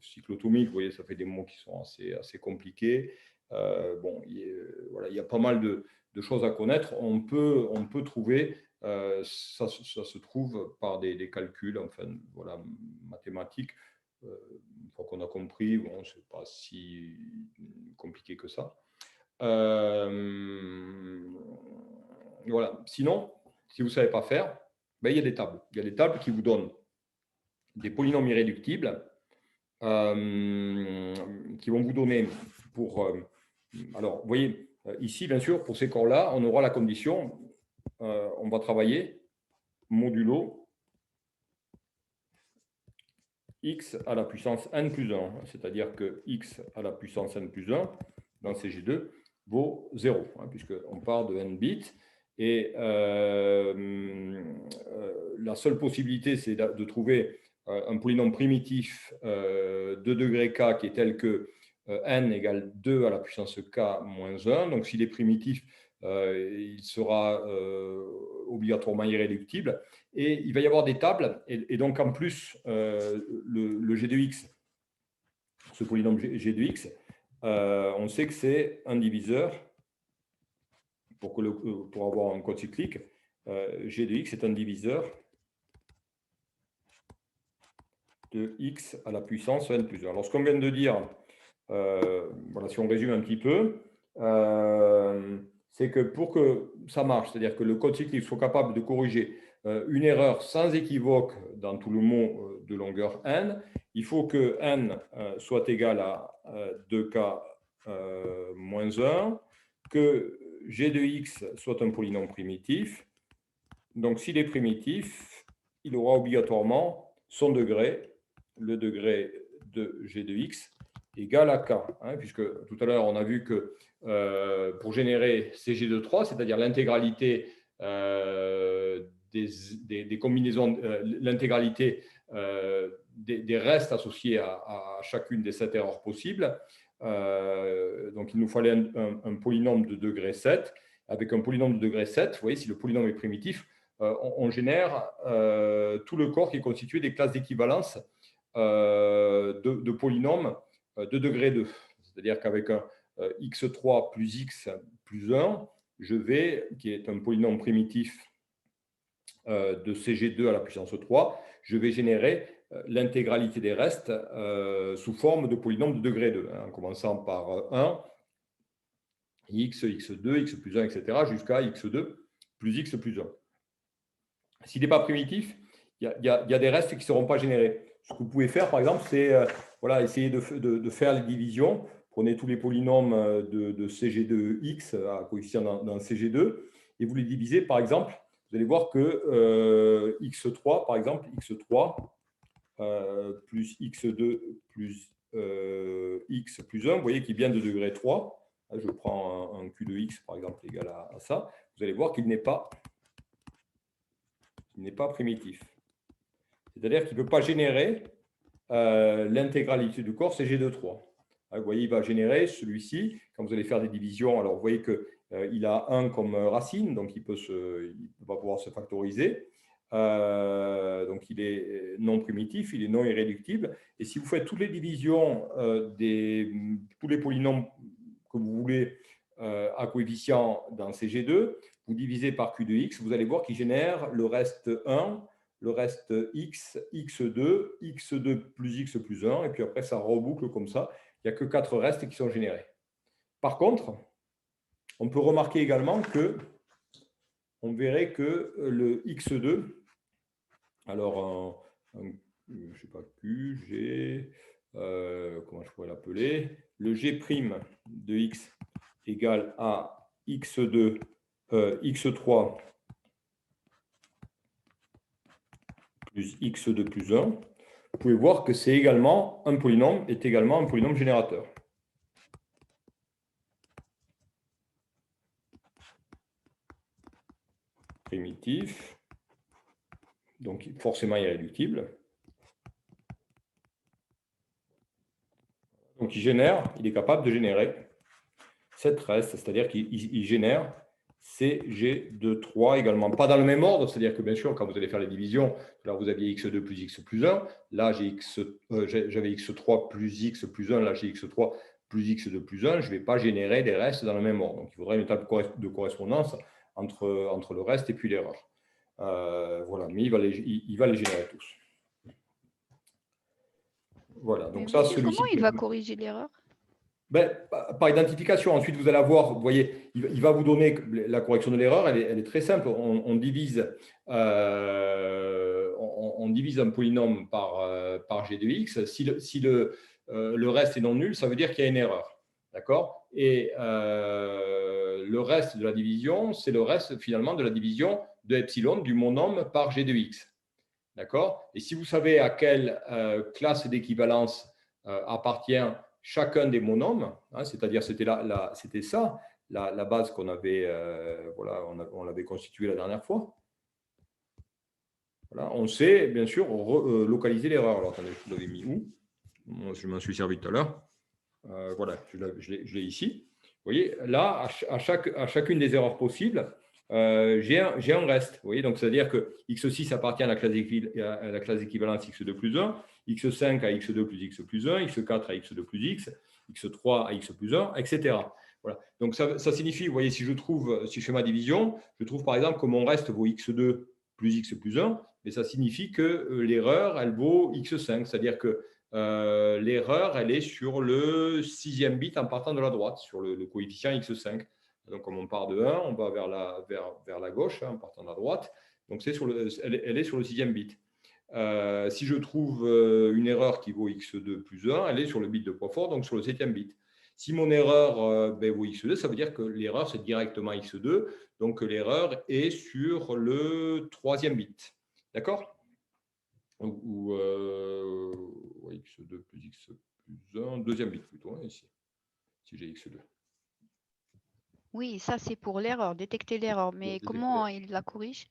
cyclotomique. Vous voyez, ça fait des mots qui sont assez compliqués. Bon, voilà, il y a pas mal de choses à connaître. On peut trouver, ça se trouve par des calculs, enfin, voilà, mathématiques. Une fois qu'on a compris, bon, c'est pas si compliqué que ça. Voilà. Sinon, si vous ne savez pas faire, ben, il y a des tables. Il y a des tables qui vous donnent des polynômes irréductibles qui vont vous donner pour… alors, vous voyez, ici, bien sûr, pour ces corps-là, on aura la condition, on va travailler modulo x à la puissance n plus 1, c'est-à-dire que x à la puissance n plus 1 dans CG2 vaut 0, puisqu'on part de n bits. Et la seule possibilité, c'est de trouver un polynôme primitif de degré k qui est tel que n égale 2 à la puissance k moins 1. Donc, s'il est primitif, il sera obligatoirement irréductible. Et il va y avoir des tables. Et donc, en plus, le g de x, ce polynôme g de x, on sait que c'est un diviseur. Pour avoir un code cyclique, g de x est un diviseur de x à la puissance n plus 1. Alors, ce qu'on vient de dire, voilà, si on résume un petit peu, c'est que pour que ça marche, c'est-à-dire que le code cyclique soit capable de corriger une erreur sans équivoque dans tout le mot de longueur n, il faut que n soit égal à 2k moins 1, que g de x soit un polynôme primitif. Donc, s'il est primitif, il aura obligatoirement son degré, le degré de g de x, égal à k, puisque tout à l'heure, on a vu que pour générer CG de 3, c'est-à-dire l'intégralité des combinaisons, l'intégralité des restes associés à chacune des 7 erreurs possibles, donc il nous fallait un polynôme de degré 7. Avec un polynôme de degré 7, vous voyez, si le polynôme est primitif, on génère tout le corps qui est constitué des classes d'équivalence de polynômes de degré 2. C'est-à-dire qu'avec un x3 plus x plus 1, je vais, qui est un polynôme primitif de CG2 à la puissance 3, je vais générer l'intégralité des restes sous forme de polynômes de degré 2, en commençant par 1, x, x2, x plus 1, etc., jusqu'à x2 plus x plus 1. S'il n'est pas primitif, il y a des restes qui ne seront pas générés. Ce que vous pouvez faire, par exemple, c'est voilà, essayer de faire les divisions. Prenez tous les polynômes de CG2x à coefficient dans CG2 et vous les divisez, par exemple, vous allez voir que x3, par exemple, x3 plus x2 plus x plus 1, vous voyez qu'il vient de degré 3. Je prends un Q de x, par exemple, égal à ça. Vous allez voir qu'il n'est pas primitif. C'est-à-dire qu'il ne peut pas générer l'intégralité du corps CG2-3. Vous voyez, il va générer celui-ci. Quand vous allez faire des divisions, alors vous voyez qu'il a 1 comme racine, donc il va pouvoir se factoriser. Donc il est non primitif, il est non irréductible. Et si vous faites toutes les divisions tous les polynômes que vous voulez à coefficient dans CG2, vous divisez par Q de x, vous allez voir qu'il génère le reste 1, le reste x, x2, x2 plus x plus 1, et puis après ça reboucle comme ça. Il n'y a que 4 restes qui sont générés. Par contre, on peut remarquer également que on verrait que le x2, alors je ne sais pas Q, G, comment je pourrais l'appeler, le G' de x égale à x2, x3 plus x2 plus 1, vous pouvez voir que c'est également un polynôme, générateur. Primitif, donc forcément irréductible. Donc il est capable de générer 7 restes, c'est-à-dire qu'il génère CG de 3 également. Pas dans le même ordre, c'est-à-dire que bien sûr, quand vous allez faire les divisions, là vous aviez x2 plus x plus 1, là j'avais x3 plus x plus 1, là j'ai x3 plus x2 plus 1, je ne vais pas générer des restes dans le même ordre. Donc il faudrait une étape de correspondance entre le reste et puis l'erreur. Voilà, mais il va les générer tous. Voilà, donc Mais ça, monsieur, celui-ci. comment il va corriger l'erreur? Par identification. Ensuite, vous allez avoir, vous voyez, il va vous donner la correction de l'erreur. Elle est très simple. On divise un polynôme par g de x. Si le reste est non nul, ça veut dire qu'il y a une erreur. D'accord? Et le reste de la division, c'est le reste finalement de la division de epsilon du monôme par g de x. D'accord? Et si vous savez à quelle classe d'équivalence appartient chacun des monômes, hein, c'est-à-dire c'était ça, la base qu'on avait, voilà, on l'avait constituée la dernière fois. Voilà, on sait bien sûr localiser l'erreur. Alors attendez, je l'avais mis où? Moi, je m'en suis servi tout à l'heure. Voilà, je l'ai ici. Vous voyez, là, à chacune des erreurs possibles, j'ai un reste. Vous voyez, donc c'est-à-dire que x6 appartient à la classe d'équivalence x2 plus 1, x5 à x2 plus x plus 1, x4 à x2 plus x, x3 à x plus 1, etc. Voilà. Donc ça signifie, vous voyez, si je fais ma division, je trouve par exemple que mon reste vaut x2 plus x plus 1, mais ça signifie que l'erreur, elle vaut x5, c'est-à-dire que l'erreur, elle est sur le 6e bit en partant de la droite, sur le coefficient x5. Donc, comme on part de 1, on va vers la gauche, hein, en partant de la droite. Donc, elle est sur le 6e bit. Si je trouve une erreur qui vaut x2 plus 1, elle est sur le bit de poids fort, donc sur le 7e bit. Si mon erreur vaut x2, ça veut dire que l'erreur, c'est directement x2, donc l'erreur est sur le 3e bit. D'accord? Ou x2 plus x plus 1, 2e bit plutôt, hein, ici, si j'ai x2. Oui, ça c'est pour l'erreur, détecter l'erreur. Mais comment il la corrige?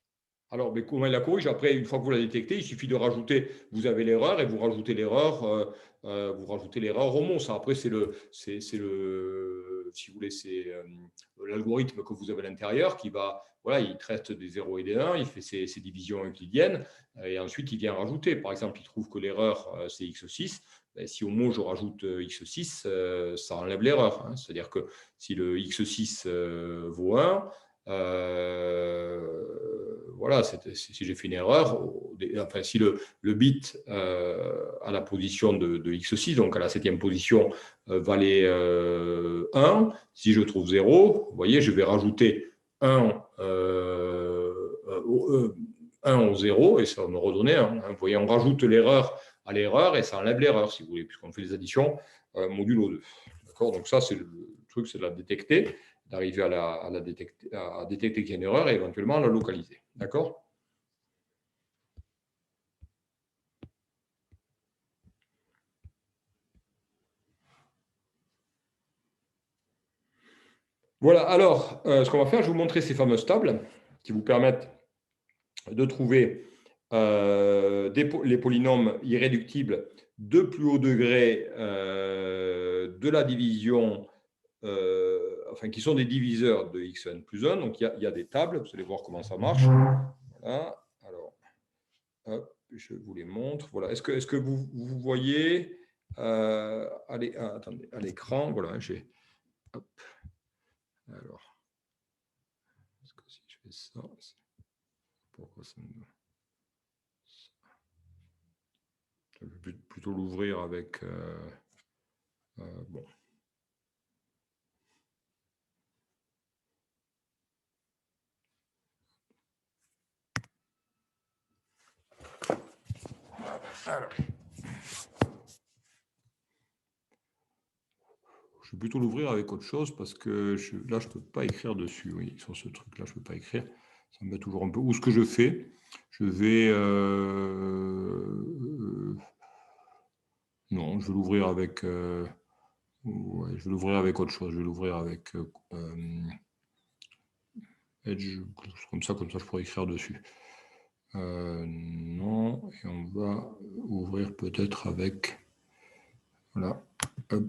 Alors, mais comment il la corrige? Après, une fois que vous la détectez, il suffit de rajouter, vous avez l'erreur et vous rajoutez l'erreur au mot. Ça, après, si vous voulez, c'est l'algorithme que vous avez à l'intérieur qui va, voilà, il traite des 0 et des 1, il fait ses divisions euclidiennes et ensuite il vient rajouter. Par exemple, il trouve que l'erreur, c'est x6. Si au mot je rajoute x6, ça enlève l'erreur. Hein. C'est-à-dire que si le x6 vaut 1, voilà, si j'ai fait une erreur, enfin, si le bit à la position de x6, donc à la 7e position, valait 1, si je trouve 0, vous voyez, je vais rajouter 1 au 0 et ça va me redonner 1. Hein. Vous voyez, on rajoute l'erreur à l'erreur et ça enlève l'erreur, si vous voulez, puisqu'on fait les additions modulo 2. D'accord? Donc ça, c'est le truc, c'est de la détecter, d'arriver à détecter qu'il y a une erreur et éventuellement à la localiser. D'accord? Voilà, alors, ce qu'on va faire, je vais vous montrer ces fameuses tables qui vous permettent de trouver les polynômes irréductibles de plus haut degré de la division, enfin, qui sont des diviseurs de xn plus 1. Donc, il y a des tables, vous allez voir comment ça marche. Voilà, alors, hop, je vous les montre. Voilà. Est-ce que vous voyez attendez, à l'écran, voilà, j'ai. Hop. Alors, est-ce que si je fais ça, pourquoi ça me. Je vais plutôt l'ouvrir avec. Bon. Alors. Je vais plutôt l'ouvrir avec autre chose parce que là, je ne peux pas écrire dessus. Oui, sur ce truc-là, je ne peux pas écrire. Ça me met toujours un peu. Ou ce que je fais, je vais. Non, je vais l'ouvrir avec. Ouais, je vais l'ouvrir avec autre chose. Je vais l'ouvrir avec Edge, comme ça, je pourrais écrire dessus. Non, et on va ouvrir peut-être avec. Voilà. Hop.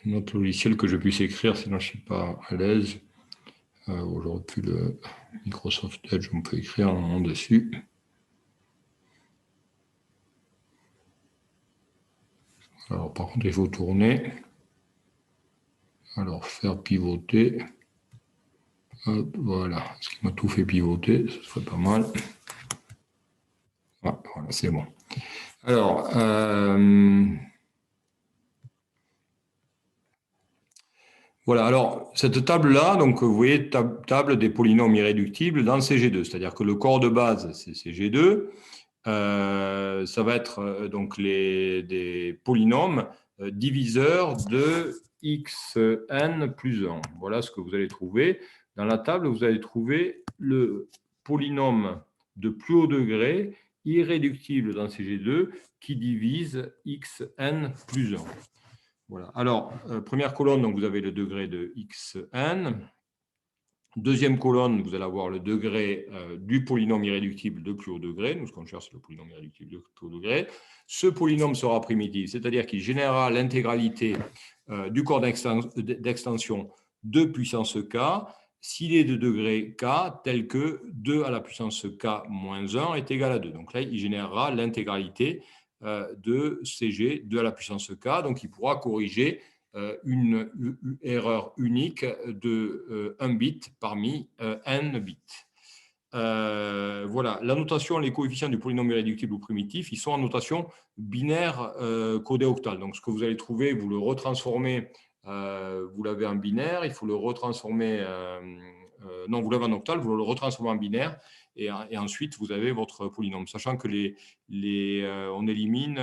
Un autre logiciel que je puisse écrire, sinon je ne suis pas à l'aise. J'aurais pu le Microsoft Edge, on peut écrire un nom dessus. Alors par contre, il faut tourner. Alors faire pivoter. Hop, voilà, ce qui m'a tout fait pivoter, ce serait pas mal. Ah, voilà, c'est bon. Alors, Voilà, alors cette table-là, donc vous voyez, table des polynômes irréductibles dans CG2, c'est-à-dire que le corps de base, c'est CG2. Ça va être donc des polynômes diviseurs de xn plus 1. Voilà ce que vous allez trouver. Dans la table, vous allez trouver le polynôme de plus haut degré irréductible dans CG2 qui divise xn plus 1. Voilà. Alors, première colonne, donc vous avez le degré de xn. Deuxième colonne, vous allez avoir le degré du polynôme irréductible de plus haut degré. Nous, ce qu'on cherche, c'est le polynôme irréductible de plus haut degré. Ce polynôme sera primitif, c'est-à-dire qu'il générera l'intégralité du corps d'extension de puissance k s'il est de degré k tel que 2 à la puissance k moins 1 est égal à 2. Donc là, il générera l'intégralité de CG 2 à la puissance k. Donc, il pourra corriger une erreur unique de 1 bit parmi n bits. Voilà, la notation, les coefficients du polynôme irréductible ou primitif, ils sont en notation binaire codée octale. Donc, ce que vous allez trouver, vous le retransformez, vous l'avez en binaire, il faut le retransformer, non, vous l'avez en octale, vous le retransformez en binaire, et ensuite, vous avez votre polynôme, sachant que on élimine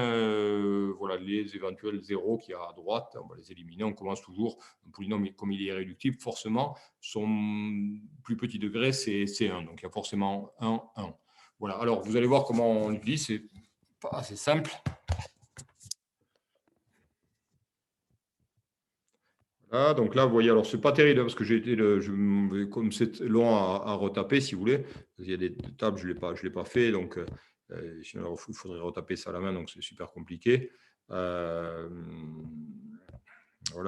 voilà, les éventuels zéros qu'il y a à droite, on va les éliminer, on commence toujours, un polynôme, comme il est irréductible, forcément, son plus petit degré, c'est 1, donc il y a forcément 1, 1. Voilà, alors vous allez voir comment on l'utilise, c'est pas assez simple. Ah, donc là, vous voyez, alors c'est pas terrible parce que comme c'est long à retaper, si vous voulez, il y a des tables, je l'ai pas fait, donc sinon il faudrait retaper ça à la main, donc c'est super compliqué. Voilà,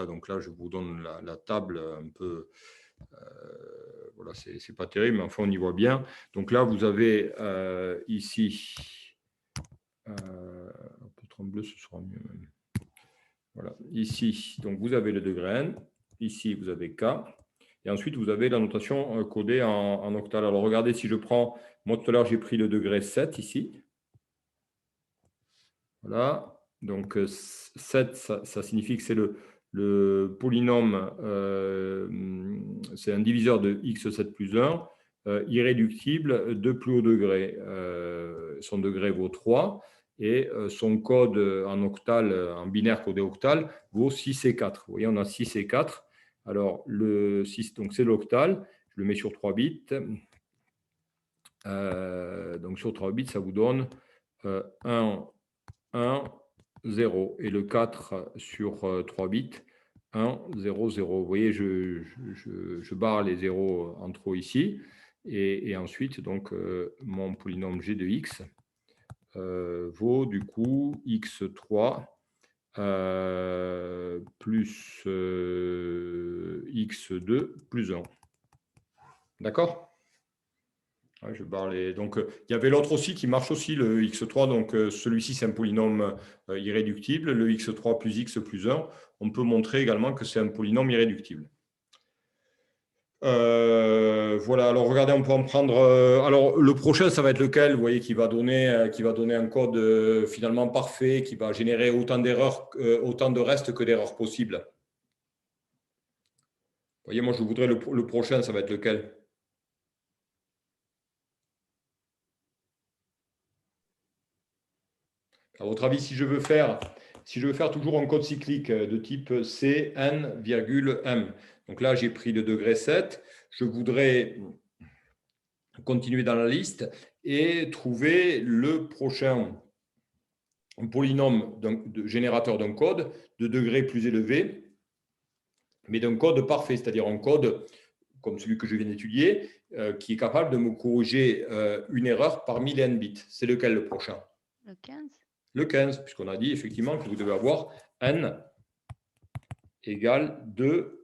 donc là, je vous donne la table un peu. Voilà, c'est pas terrible, mais enfin, on y voit bien. Donc là, vous avez ici, un peu trembleux, ce sera mieux même. Voilà, ici, donc vous avez le degré n, ici vous avez k, et ensuite vous avez la notation codée en octal. Alors regardez, si je prends, moi tout à l'heure j'ai pris le degré 7 ici. Voilà, donc 7, ça signifie que c'est le polynôme, c'est un diviseur de x7 plus 1, irréductible de plus haut degré. Son degré vaut 3. Et son code en octal, en binaire codé octal, vaut 6 et 4. Vous voyez, on a 6 et 4. Alors, le 6, donc c'est l'octal. Je le mets sur 3 bits. Donc, sur 3 bits, ça vous donne 1, 1, 0. Et le 4 sur 3 bits, 1, 0, 0. Vous voyez, je barre les zéros en trop ici. Et ensuite, donc, mon polynôme g de x vaut du coup x3 plus x2 plus 1. D'accord? Ouais, je barre les... Donc, il y avait l'autre aussi qui marche aussi, le x3. Donc, celui-ci, c'est un polynôme irréductible. Le x3 plus x plus 1, on peut montrer également que c'est un polynôme irréductible. Voilà, alors regardez, on peut en prendre. Alors, le prochain, ça va être lequel? Vous voyez, qui va donner un code finalement parfait, qui va générer autant d'erreurs, autant de restes que d'erreurs possibles. Vous voyez, moi, je voudrais le prochain, ça va être lequel? À votre avis, si je veux faire toujours un code cyclique de type C, N, M. Donc là, j'ai pris le degré 7. Je voudrais continuer dans la liste et trouver le prochain polynôme générateur d'un code de degré plus élevé, mais d'un code parfait, c'est-à-dire un code comme celui que je viens d'étudier, qui est capable de me corriger une erreur parmi les n bits. C'est lequel le prochain? Le 15. Le 15, puisqu'on a dit effectivement que vous devez avoir n égale 2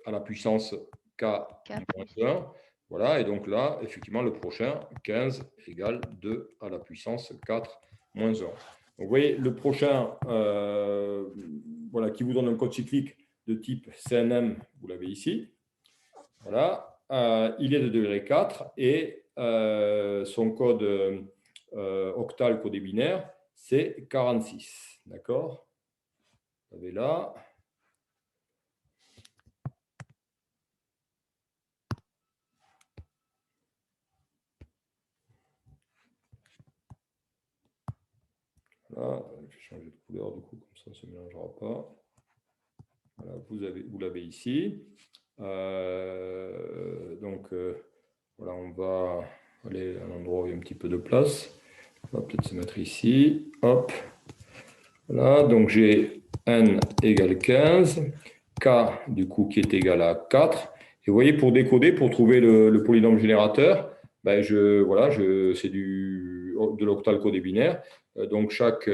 à la puissance k moins 1. Voilà, et donc là, effectivement, le prochain, 15 égale 2 à la puissance 4 moins 1. Donc, vous voyez, le prochain, voilà, qui vous donne un code cyclique de type CNM, vous l'avez ici. Voilà, il est de degré 4 et son code octal codé binaire, c'est 46. D'accord? Vous avez là. je vais changer de couleur, du coup, comme ça ne se mélangera pas. Voilà, vous l'avez ici. Donc, voilà, on va aller à un endroit où il y a un petit peu de place. On va peut-être se mettre ici. Hop. Voilà, donc j'ai n égale 15, k du coup qui est égal à 4. Et vous voyez, pour décoder, pour trouver le polynôme générateur, ben c'est de l'octal codé binaire. Donc chaque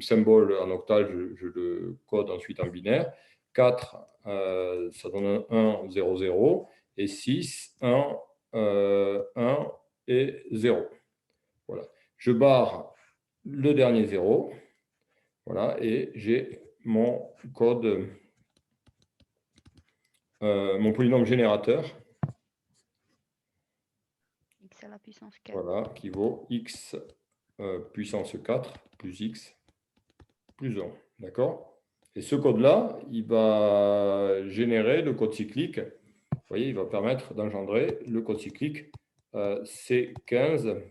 symbole en octal, je le code ensuite en binaire. 4, ça donne 1, 0, 0. Et 6, 1, 1 et 0. Voilà. Je barre le dernier 0. Voilà, et j'ai mon code, mon polynôme générateur. X à la puissance 4. Voilà, qui vaut x puissance 4 plus x plus 1. D'accord? Et ce code-là, il va générer le code cyclique. Vous voyez, il va permettre d'engendrer le code cyclique C15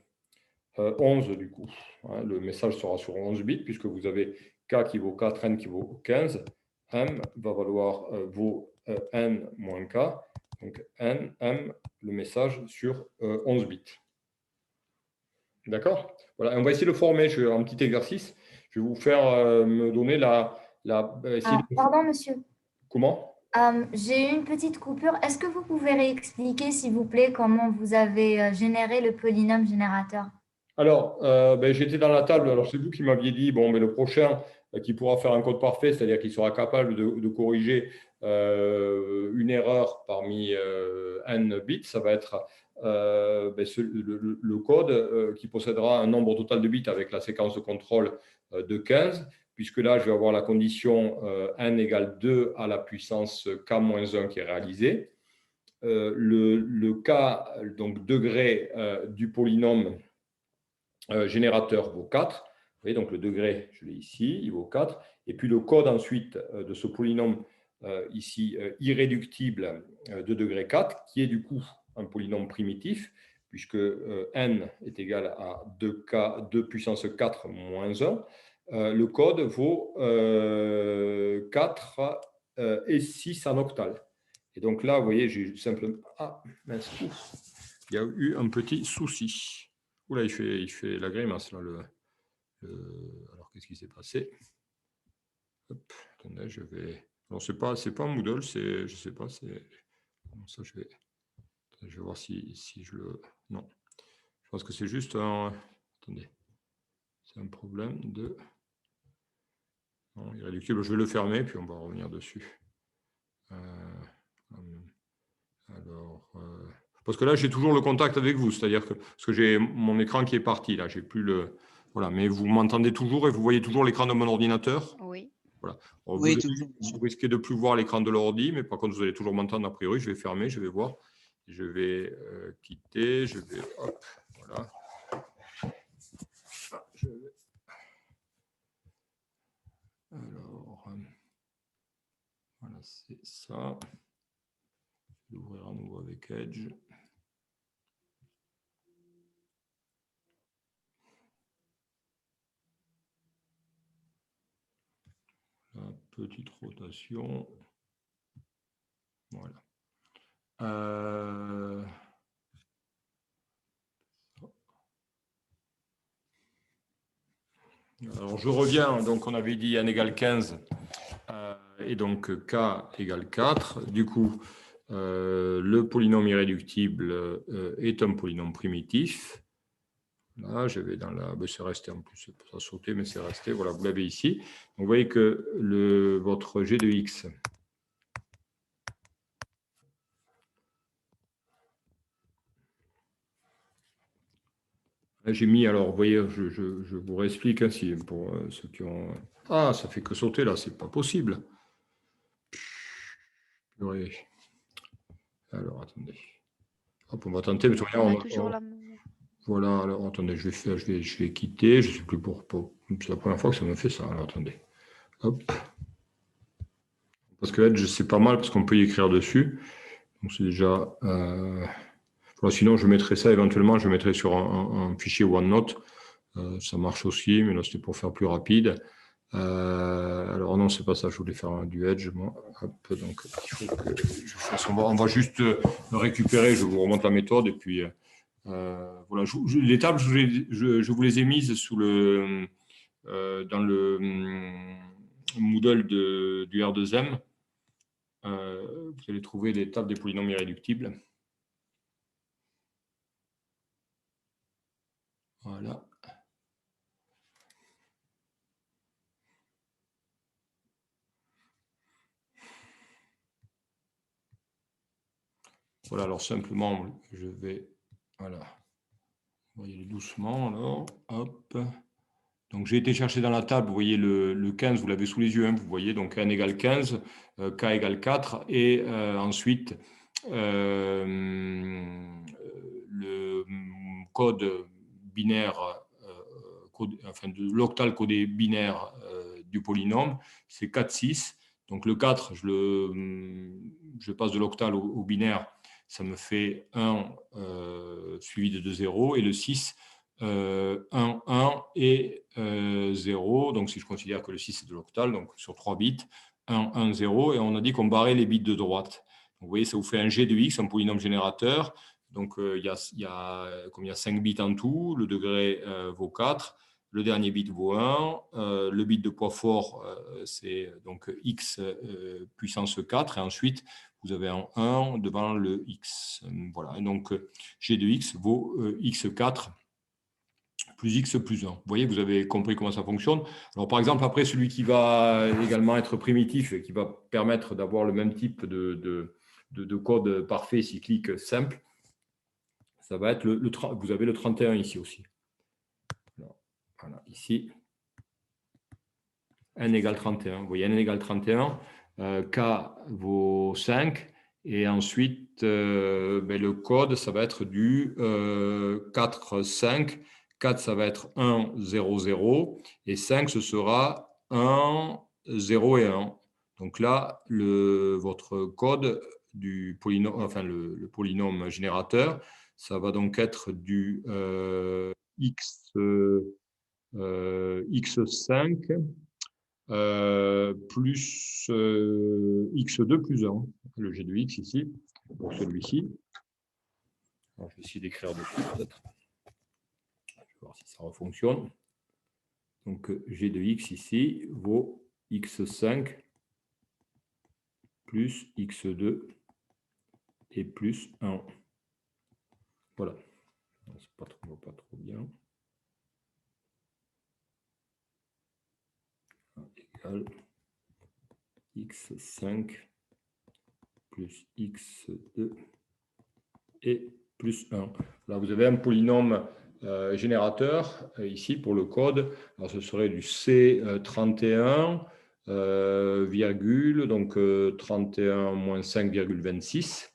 11 du coup. Hein, le message sera sur 11 bits puisque vous avez K qui vaut 4, N qui vaut 15. M va valoir vaut N moins K. Donc N, M, le message sur 11 bits. D'accord? Voilà, on va essayer de le former. Je vais un petit exercice. Je vais vous faire me donner Pardon, monsieur. Comment? J'ai eu une petite coupure. Est-ce que vous pouvez réexpliquer, s'il vous plaît, comment vous avez généré le polynôme générateur? Alors, j'étais dans la table. Alors, c'est vous qui m'aviez dit, bon, mais le prochain qui pourra faire un code parfait, c'est-à-dire qu'il sera capable de corriger une erreur parmi n bits, ça va être le code qui possédera un nombre total de bits avec la séquence de contrôle de 15, puisque là, je vais avoir la condition n égale 2 à la puissance k-1 qui est réalisée. Le k, donc degré du polynôme générateur vaut 4. Vous voyez, donc le degré, je l'ai ici, il vaut 4. Et puis le code ensuite de ce polynôme ici irréductible de degré 4, qui est du coup un polynôme primitif, puisque n est égal à 2k, 2 puissance 4 moins 1. Le code vaut 4 et 6 en octal. Et donc là, vous voyez, j'ai simplement... Ah, mince, il y a eu un petit souci. Oula, il fait la grimace, là. Alors, qu'est-ce qui s'est passé? Hop, attendez, je vais... Alors, c'est pas un Moodle, je ne sais pas, c'est... Bon, ça, je vais voir si je le... Non. Je pense que c'est juste un... Attendez. C'est un problème de... Non, irréductible. Je vais le fermer, puis on va revenir dessus. Alors... Parce que là, j'ai toujours le contact avec vous, c'est-à-dire que parce que j'ai mon écran qui est parti, là, j'ai plus le... Voilà, mais vous m'entendez toujours et vous voyez toujours l'écran de mon ordinateur? Oui. Voilà. Oui, toujours. Vous risquez de plus voir l'écran de l'ordi, mais par contre, vous allez toujours m'entendre a priori. Je vais fermer, je vais voir. Je vais quitter, je vais... Hop, voilà. Alors, voilà, c'est ça. Je vais ouvrir à nouveau avec Edge. La petite rotation. Voilà. Alors, je reviens. Donc, on avait dit n égale 15 et donc k égale 4. Du coup, le polynôme irréductible est un polynôme primitif. Là, j'avais dans la... c'est resté en plus, ça a sauté, mais c'est resté. Voilà, vous l'avez ici. Donc, vous voyez que votre g de x j'ai mis, alors, vous voyez, je vous réexplique ainsi pour ceux qui ont... Ah, ça fait que sauter là, c'est pas possible. Oui. Alors, attendez. Hop, on va tenter. Mais voilà, alors attendez, je vais quitter. Je ne sais plus pour... C'est la première fois que ça me fait ça. Alors, attendez. Hop. Parce que Edge, c'est pas mal parce qu'on peut y écrire dessus. Donc, c'est déjà... Voilà, sinon, je mettrai ça éventuellement, je mettrai sur un fichier OneNote Ça marche aussi, mais là, c'était pour faire plus rapide. Alors non, c'est pas ça, je voulais faire du edge, moi. Hop, donc, il faut que je fasse. On va juste le récupérer, je vous remonte la méthode, et puis voilà. Les tables, je vous les ai mises dans le Moodle du R2M. Vous allez trouver les tables des polynômes irréductibles. Voilà. Voilà, alors simplement, je vais, voilà, vous voyez doucement, alors, hop. Donc j'ai été chercher dans la table, vous voyez le 15, vous l'avez sous les yeux, hein, vous voyez, donc n égale 15, k égale 4, et ensuite, le code binaire, enfin de l'octal codé binaire du polynôme, c'est 4, 6. Donc le 4, je passe de l'octal au binaire, ça me fait 1 suivi de 2 zéros, et le 6, 1, 1 et 0. Donc si je considère que le 6 est de l'octal, donc sur 3 bits, 1, 1, 0, et on a dit qu'on barrait les bits de droite. Donc, vous voyez, ça vous fait un G de X, un polynôme générateur. Donc il y a 5 bits en tout, le degré vaut 4. Le dernier bit vaut 1. Le bit de poids fort, c'est donc x puissance 4. Et ensuite, vous avez un 1 devant le x. Voilà. Et donc, g de x vaut x4 plus x plus 1. Vous voyez, vous avez compris comment ça fonctionne. Alors, par exemple, après, celui qui va également être primitif et qui va permettre d'avoir le même type de code parfait cyclique simple, ça va être vous avez le 31 ici aussi. Voilà, ici, n égale 31. Vous voyez, n égale 31, k vaut 5, et ensuite, le code, ça va être du 4, 5. 4, ça va être 1, 0, 0, et 5, ce sera 1, 0 et 1. Donc là, votre code du polynôme, enfin le polynôme générateur, ça va donc être du x, x5 plus x2 plus 1. Le g de x ici, pour celui-ci. Je vais essayer d'écrire dessus peut-être. Je vais voir si ça refonctionne. Donc g de x ici vaut x5 plus x2 et plus 1. Voilà. C'est pas trop bien. Égal x5 plus x2 et plus 1. Là, vous avez un polynôme générateur ici pour le code. Alors, ce serait du C31, virgule, donc 31 moins 5,26.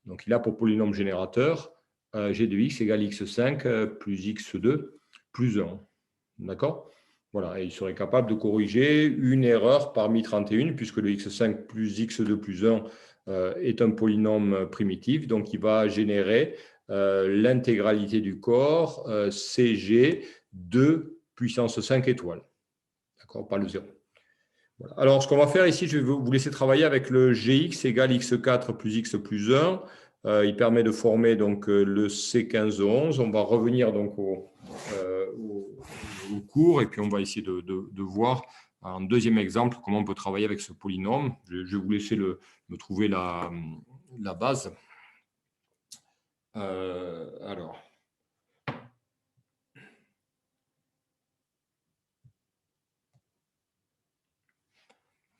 Donc, il a pour polynôme générateur g de x égale x5 plus x2 plus 1. D'accord? Voilà, et il serait capable de corriger une erreur parmi 31, puisque le x5 plus x2 plus 1 est un polynôme primitif, donc il va générer l'intégralité du corps CG de puissance 5 étoiles. D'accord, pas le 0. Voilà. Alors, ce qu'on va faire ici, je vais vous laisser travailler avec le Gx égale x4 plus x plus 1. Il permet de former donc le C15-11. On va revenir donc au cours, et puis on va essayer de voir un deuxième exemple comment on peut travailler avec ce polynôme. Je vais vous laisser me trouver la base. Alors.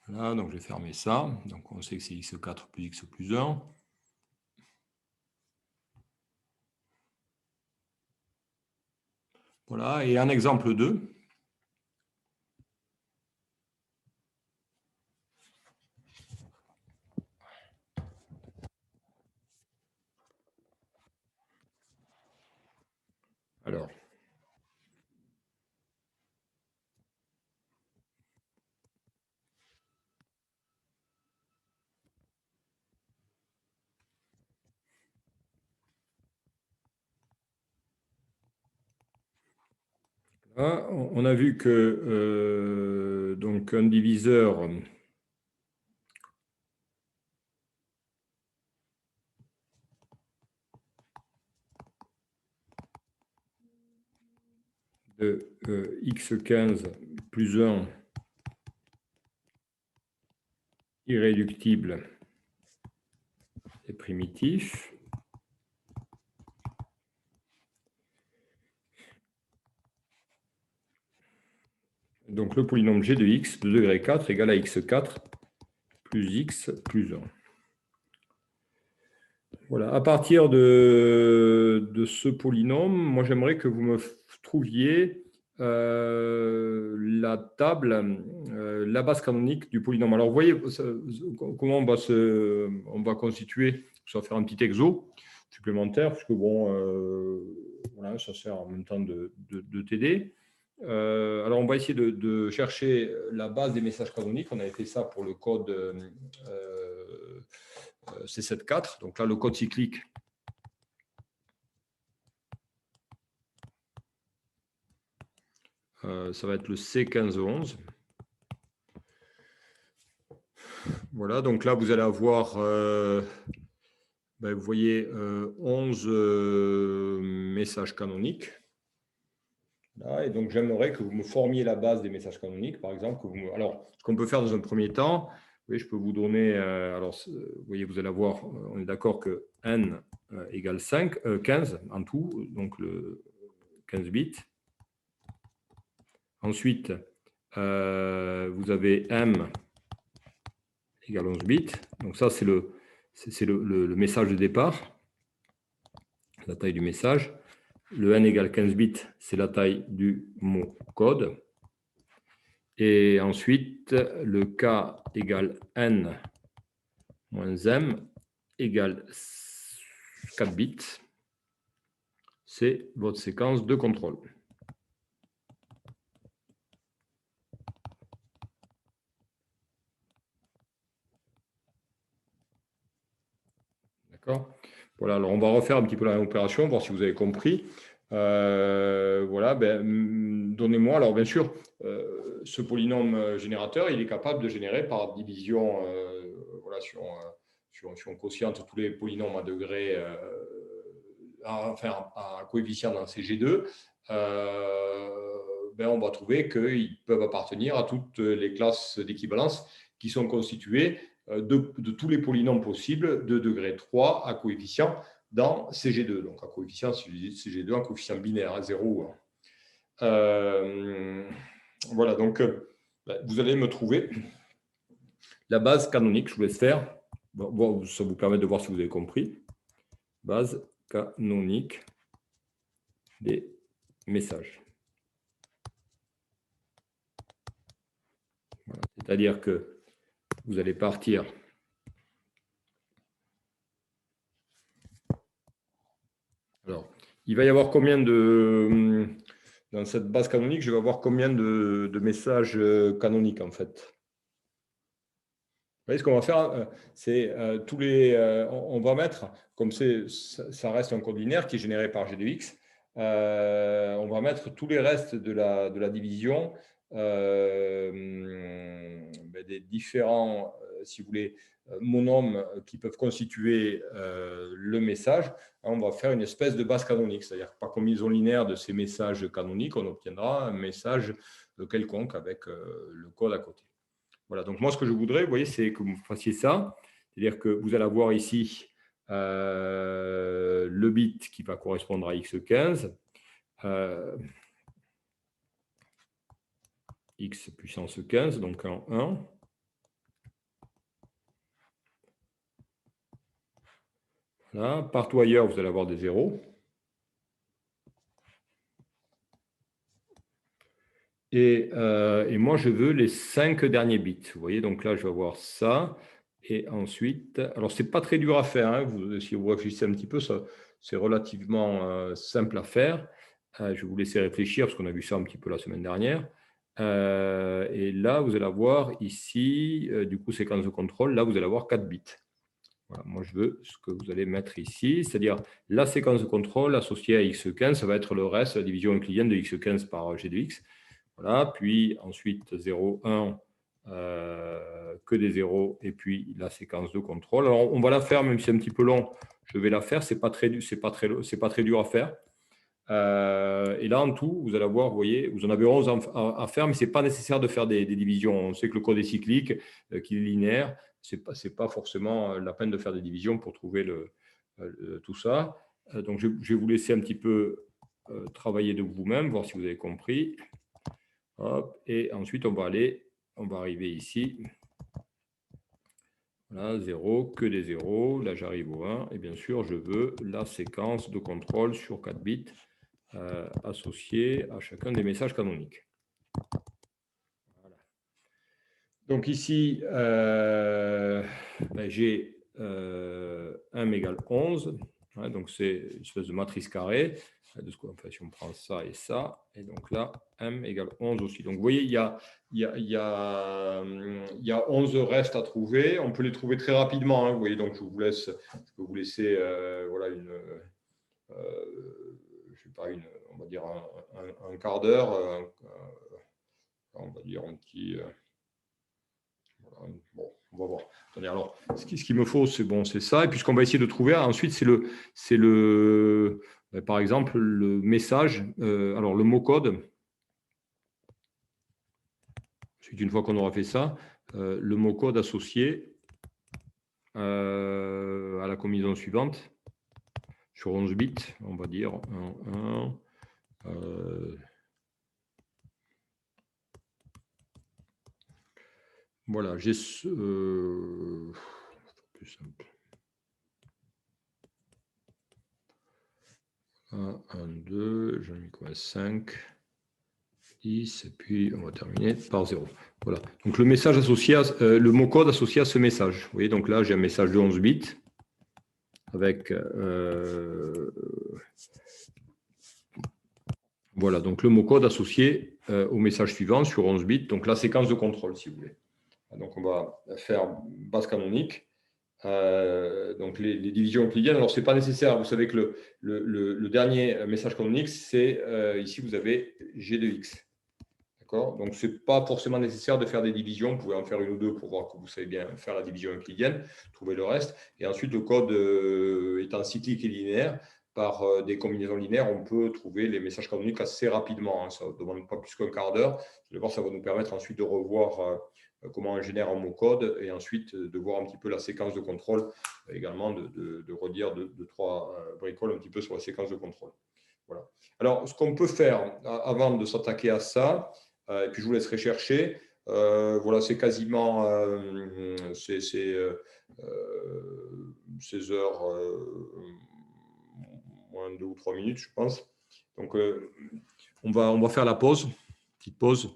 Voilà, donc je vais fermer ça. Donc on sait que c'est x4 plus x plus 1. Voilà, et un exemple 2. Alors, On a vu que donc un diviseur de x15 plus 1 irréductible et primitif. Donc le polynôme g de x de degré 4 égale à x4 plus x plus 1. Voilà, à partir de ce polynôme, moi j'aimerais que vous me trouviez la table, la base canonique du polynôme. Alors vous voyez comment on va constituer, ça va faire un petit exo supplémentaire, parce que bon, voilà, ça sert en même temps de t'aider. Alors on va essayer de chercher la base des messages canoniques. On avait fait ça pour le code C74, donc là le code cyclique. Ça va être le C1511. Voilà, donc là vous allez avoir, vous voyez, 11 messages canoniques. Là, et donc j'aimerais que vous me formiez la base des messages canoniques, par exemple. Alors, ce qu'on peut faire dans un premier temps, oui, je peux vous donner, vous voyez, vous allez avoir, on est d'accord que n égale 15 en tout, donc le 15 bits. Ensuite, vous avez m égale 11 bits. Donc ça, c'est le message de départ, la taille du message. Le n égale 15 bits, c'est la taille du mot code. Et ensuite, le k égale n moins m égale 4 bits. C'est votre séquence de contrôle. D'accord ? Voilà, alors on va refaire un petit peu la même opération, voir si vous avez compris. Voilà, donnez-moi, alors bien sûr, ce polynôme générateur, il est capable de générer par division, voilà, si on quotiente tous les polynômes à degré, à coefficient dans CG2, on va trouver qu'ils peuvent appartenir à toutes les classes d'équivalence qui sont constituées de tous les polynômes possibles de degré 3 à coefficient dans CG2. Donc, à coefficient, CG2, un coefficient binaire à 0. Voilà, donc vous allez me trouver la base canonique. Je vous laisse faire. Bon, ça vous permet de voir si vous avez compris. Base canonique des messages. Voilà. C'est-à-dire que vous allez partir alors, il va y avoir combien de dans cette base canonique, je vais avoir combien de messages canoniques en fait. Vous voyez ce qu'on va faire, c'est tous les on va mettre comme ça reste un code linéaire qui est généré par G de X. On va mettre tous les restes de la division des différents, si vous voulez, monômes qui peuvent constituer le message. On va faire une espèce de base canonique, c'est-à-dire que par combinaison linéaire de ces messages canoniques, on obtiendra un message quelconque avec le code à côté. Voilà, donc moi, ce que je voudrais, vous voyez, c'est que vous fassiez ça, c'est-à-dire que vous allez avoir ici le bit qui va correspondre à x15, x puissance 15, donc en 1. Voilà. Partout ailleurs, vous allez avoir des zéros. Et moi, je veux les 5 derniers bits. Vous voyez, donc là, je vais avoir ça. Et ensuite, alors, ce n'est pas très dur à faire. Hein, si vous réfléchissez un petit peu, c'est relativement simple à faire. Je vais vous laisser réfléchir parce qu'on a vu ça un petit peu la semaine dernière. Et là, vous allez avoir ici, du coup, séquence de contrôle. Là, vous allez avoir 4 bits. Voilà, moi, je veux ce que vous allez mettre ici, c'est-à-dire la séquence de contrôle associée à x15, ça va être le reste, la division euclidienne de x15 par g de x. Voilà, puis ensuite 0, 1, que des zéros, et puis la séquence de contrôle. Alors, on va la faire, même si c'est un petit peu long, je vais la faire, ce n'est pas très dur à faire. Et là, en tout, vous allez voir, vous voyez, vous en avez 11 à faire, mais ce n'est pas nécessaire de faire des divisions. On sait que le code est cyclique, qu'il est linéaire. Ce n'est pas forcément la peine de faire des divisions pour trouver tout ça. Donc, je vais vous laisser un petit peu travailler de vous-même, voir si vous avez compris. Hop, et ensuite, on va arriver ici. Voilà, 0, que des zéros. Là, j'arrive au 1. Et bien sûr, je veux la séquence de contrôle sur 4 bits associée à chacun des messages canoniques. Voilà. Donc ici, j'ai 1 égale 11. Hein, donc c'est une espèce de matrice carrée. De ce qu'on fait, si on prend ça et ça, et donc là, m égale 11 aussi. Donc vous voyez, il y a 11 restes à trouver. On peut les trouver très rapidement. Hein, vous voyez, donc je peux vous laisser voilà, je sais pas, on va dire un quart d'heure. On va dire un petit. Voilà, bon, on va voir. Attendez, alors, ce qu'il me faut, c'est ça. Et puis ce qu'on va essayer de trouver ensuite, c'est le par exemple, le message, alors le mot code. Ensuite, une fois qu'on aura fait ça, le mot code associé à la combinaison suivante sur 11 bits, on va dire 1, 1. Voilà, j'ai plus simple. 1, 2, j'en ai mis quoi, 5, 10, et puis on va terminer par 0. Voilà. Donc le message associé, le mot code associé à ce message. Vous voyez, donc là j'ai un message de 11 bits avec voilà, donc le mot code associé au message suivant sur 11 bits, donc la séquence de contrôle si vous voulez. Donc on va faire base canonique. Donc les divisions euclidiennes, alors ce n'est pas nécessaire, vous savez que le dernier message canonique, c'est ici vous avez g de x. D'accord. Donc ce n'est pas forcément nécessaire de faire des divisions, vous pouvez en faire une ou deux pour voir que vous savez bien faire la division euclidienne, trouver le reste, et ensuite le code étant cyclique et linéaire, par des combinaisons linéaires, on peut trouver les messages canoniques assez rapidement, hein. Ça ne demande pas plus qu'un quart d'heure. D'abord, ça va nous permettre ensuite de revoir comment on génère un mot code et ensuite de voir un petit peu la séquence de contrôle, également de redire deux, trois bricoles un petit peu sur la séquence de contrôle. Voilà. Alors, ce qu'on peut faire avant de s'attaquer à ça, et puis je vous laisserai chercher, voilà, c'est quasiment 16 heures, moins 2 ou 3 minutes, je pense. Donc, on va faire la pause, petite pause.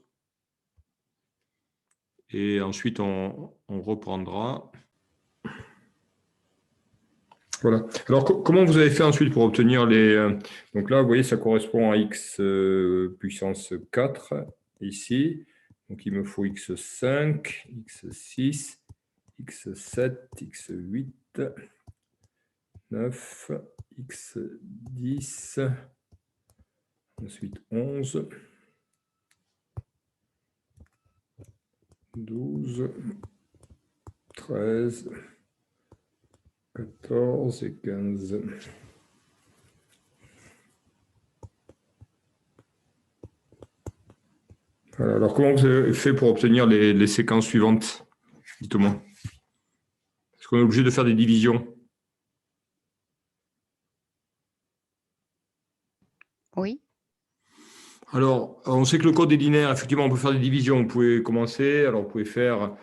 Et ensuite, on reprendra. Voilà. Alors, comment vous avez fait ensuite pour obtenir les... Donc là, vous voyez, ça correspond à x puissance 4, ici. Donc, il me faut x5, x6, x7, x8, 9, x10, ensuite 11, 12, 13, 14 et 15. Voilà. Alors, comment vous avez fait pour obtenir les séquences suivantes? Dites-moi. Est-ce qu'on est obligé de faire des divisions? Oui. Alors, on sait que le code est linéaire. Effectivement, on peut faire des divisions. Vous pouvez commencer. Alors, on peut faire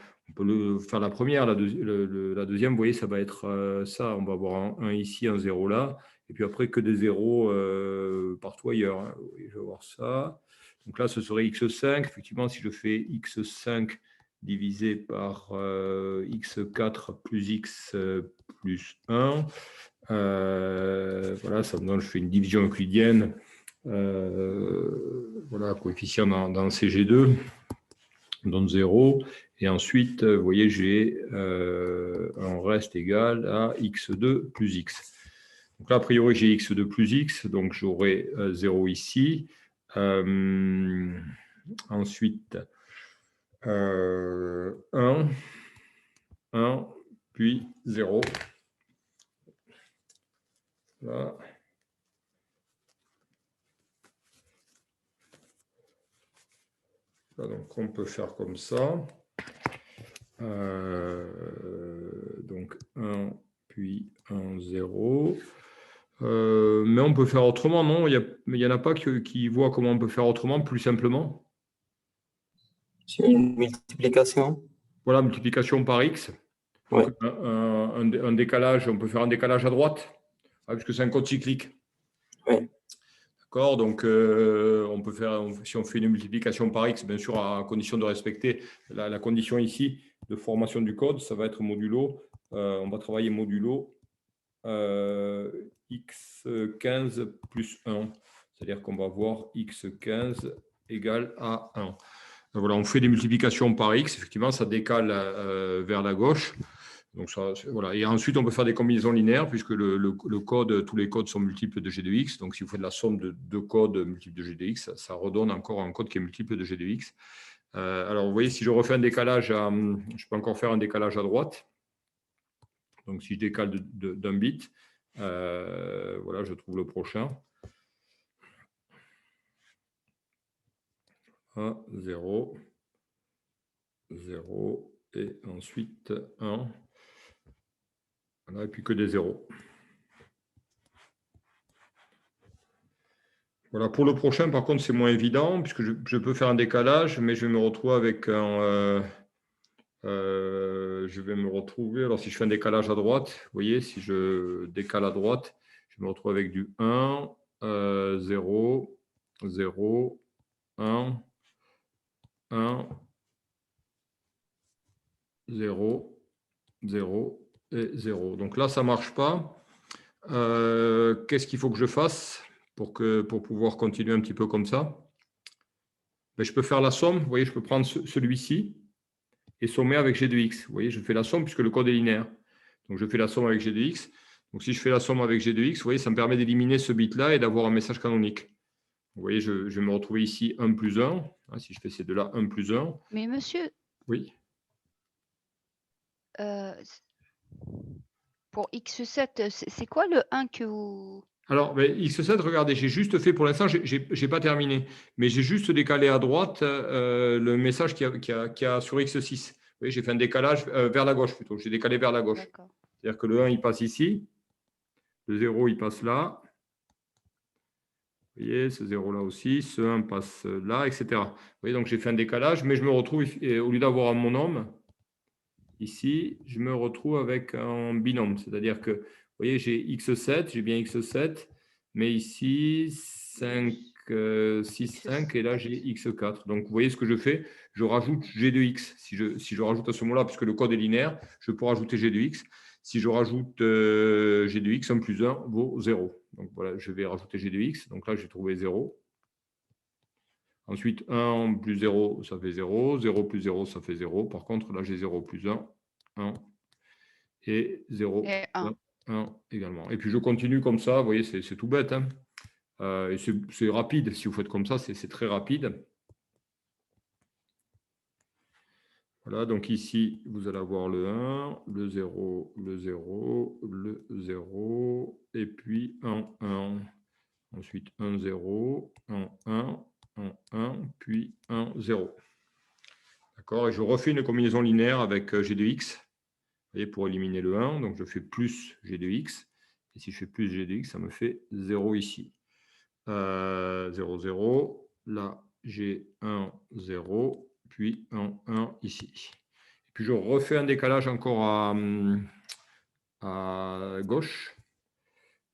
la première, la deuxième. Vous voyez, ça va être ça. On va avoir un 1 ici, un 0 là. Et puis après, que des zéros partout ailleurs. Hein. Oui, je vais voir ça. Donc là, ce serait x5. Effectivement, si je fais x5 divisé par x4 plus x plus 1, voilà, ça me donne, je fais une division euclidienne. Voilà, coefficient dans CG2. donne 0. Et ensuite, vous voyez, j'ai un reste égal à x2 plus x. Donc là, a priori, j'ai x2 plus x, donc j'aurai 0 ici. Ensuite, 1, 1, puis 0. Là. Là, donc, on peut faire comme ça. Donc 1, puis 1, 0. Mais on peut faire autrement, non? Il n'y en a pas qui voient comment on peut faire autrement, plus simplement. C'est une multiplication. Voilà, multiplication par x. Ouais. Un décalage, on peut faire un décalage à droite, puisque c'est un code cyclique. Ouais. D'accord, donc on peut faire, si on fait une multiplication par x, bien sûr, à condition de respecter la condition ici de formation du code, ça va être modulo. On va travailler modulo x15 plus 1. C'est-à-dire qu'on va voir x15 égale à 1. Voilà, on fait des multiplications par x, effectivement, ça décale vers la gauche. Donc ça, voilà. Et ensuite, on peut faire des combinaisons linéaires, puisque le code, tous les codes sont multiples de g de x. Donc, si vous faites la somme de deux codes multiples de g de x, ça redonne encore un code qui est multiple de g de x. Alors, vous voyez, si je refais un décalage, je peux encore faire un décalage à droite. Donc, si je décale d'un bit, voilà, je trouve le prochain. 1, 0, 0, et ensuite 1. Voilà, et puis que des zéros. Voilà, pour le prochain, par contre, c'est moins évident, puisque je peux faire un décalage, mais je vais me retrouver avec un... je vais me retrouver... Alors, si je fais un décalage à droite, vous voyez, si je décale à droite, je me retrouve avec du 1, 0, 0, 1, 1, 0, 0 et 0. Donc là, ça ne marche pas. Qu'est-ce qu'il faut que je fasse pour pouvoir continuer un petit peu comme ça? Ben, je peux faire la somme. Vous voyez, je peux prendre celui-ci et sommer avec g de x. Vous voyez, je fais la somme puisque le code est linéaire. Donc, je fais la somme avec g de x. Donc, si je fais la somme avec g de x, vous voyez, ça me permet d'éliminer ce bit-là et d'avoir un message canonique. Vous voyez, je vais me retrouver ici 1 plus 1. Si je fais ces deux-là, 1 plus 1. Mais monsieur, Oui. Pour x7, c'est quoi le 1 que vous... Alors, ben, x7, regardez, j'ai juste fait, pour l'instant, je n'ai pas terminé, mais j'ai juste décalé à droite le message qu'il y a sur x6. Vous voyez, j'ai fait un décalage vers la gauche plutôt. J'ai décalé vers la gauche. C'est-à-dire que le 1, il passe ici. Le 0, il passe là. Vous voyez, ce 0 là aussi. Ce 1 passe là, etc. Vous voyez, donc j'ai fait un décalage, mais je me retrouve, au lieu d'avoir un monome, ici, je me retrouve avec un binôme. C'est-à-dire que, vous voyez, j'ai x7, j'ai bien x7, mais ici, 5, 6, 5, et là, j'ai x4. Donc, vous voyez ce que je fais? Je rajoute g de x. Si je rajoute à ce moment-là, puisque le code est linéaire, je peux rajouter g de x. Si je rajoute g de x, 1 plus 1 vaut 0. Donc, voilà, je vais rajouter g de x. Donc là, j'ai trouvé 0. Ensuite, 1 plus 0, ça fait 0. 0 plus 0, ça fait 0. Par contre, là, j'ai 0 plus 1, 1. Et 0, Et 1. 1 également. Et puis, je continue comme ça. Vous voyez, c'est tout bête. Hein. Et c'est rapide. Si vous faites comme ça, c'est très rapide. Voilà, donc ici, vous allez avoir le 1, le 0, le 0, le 0, et puis 1, 1. Ensuite, 1, 0, 1, 1, 1, 1, puis 1, 0. D'accord. Et je refais une combinaison linéaire avec g de x. Vous voyez, pour éliminer le 1, donc je fais plus g de x. Et si je fais plus g de x, ça me fait 0 ici. 0, 0. Là, j'ai 1, 0, puis 1, 1 ici. Et puis je refais un décalage encore à gauche.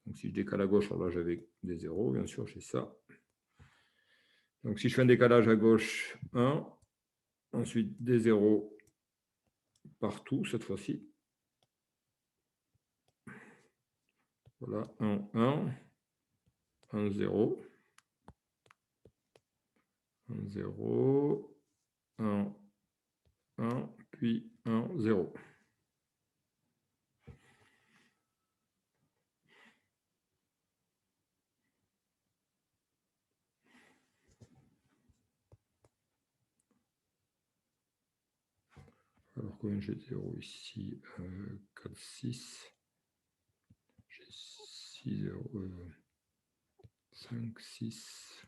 Donc si je décale à gauche, alors là j'avais des 0, bien sûr, j'ai ça. Donc si je fais un décalage à gauche, 1, ensuite des 0 partout cette fois-ci. Voilà, 1, 1, 1, 0, 1, 0, 1, 1, puis 1, 0. Alors, combien j'ai 0 ici? 4, 6. J'ai 6, 0, 5, 6.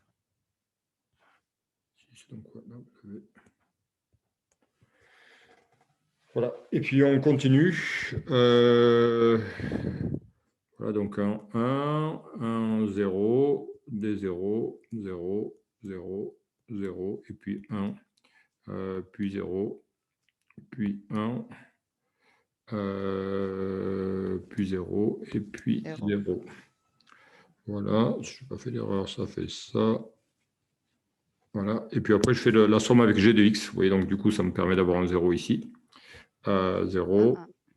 6, donc voilà. Voilà. Et puis, on continue. Voilà, donc un 0, des 0, 0, 0, 0, et puis 1, puis 0, puis 1, puis 0, et puis 0. Voilà, je n'ai pas fait d'erreur, ça fait ça. Voilà, et puis après, je fais la somme avec g de x. Vous voyez, donc du coup, ça me permet d'avoir un 0 ici. 0,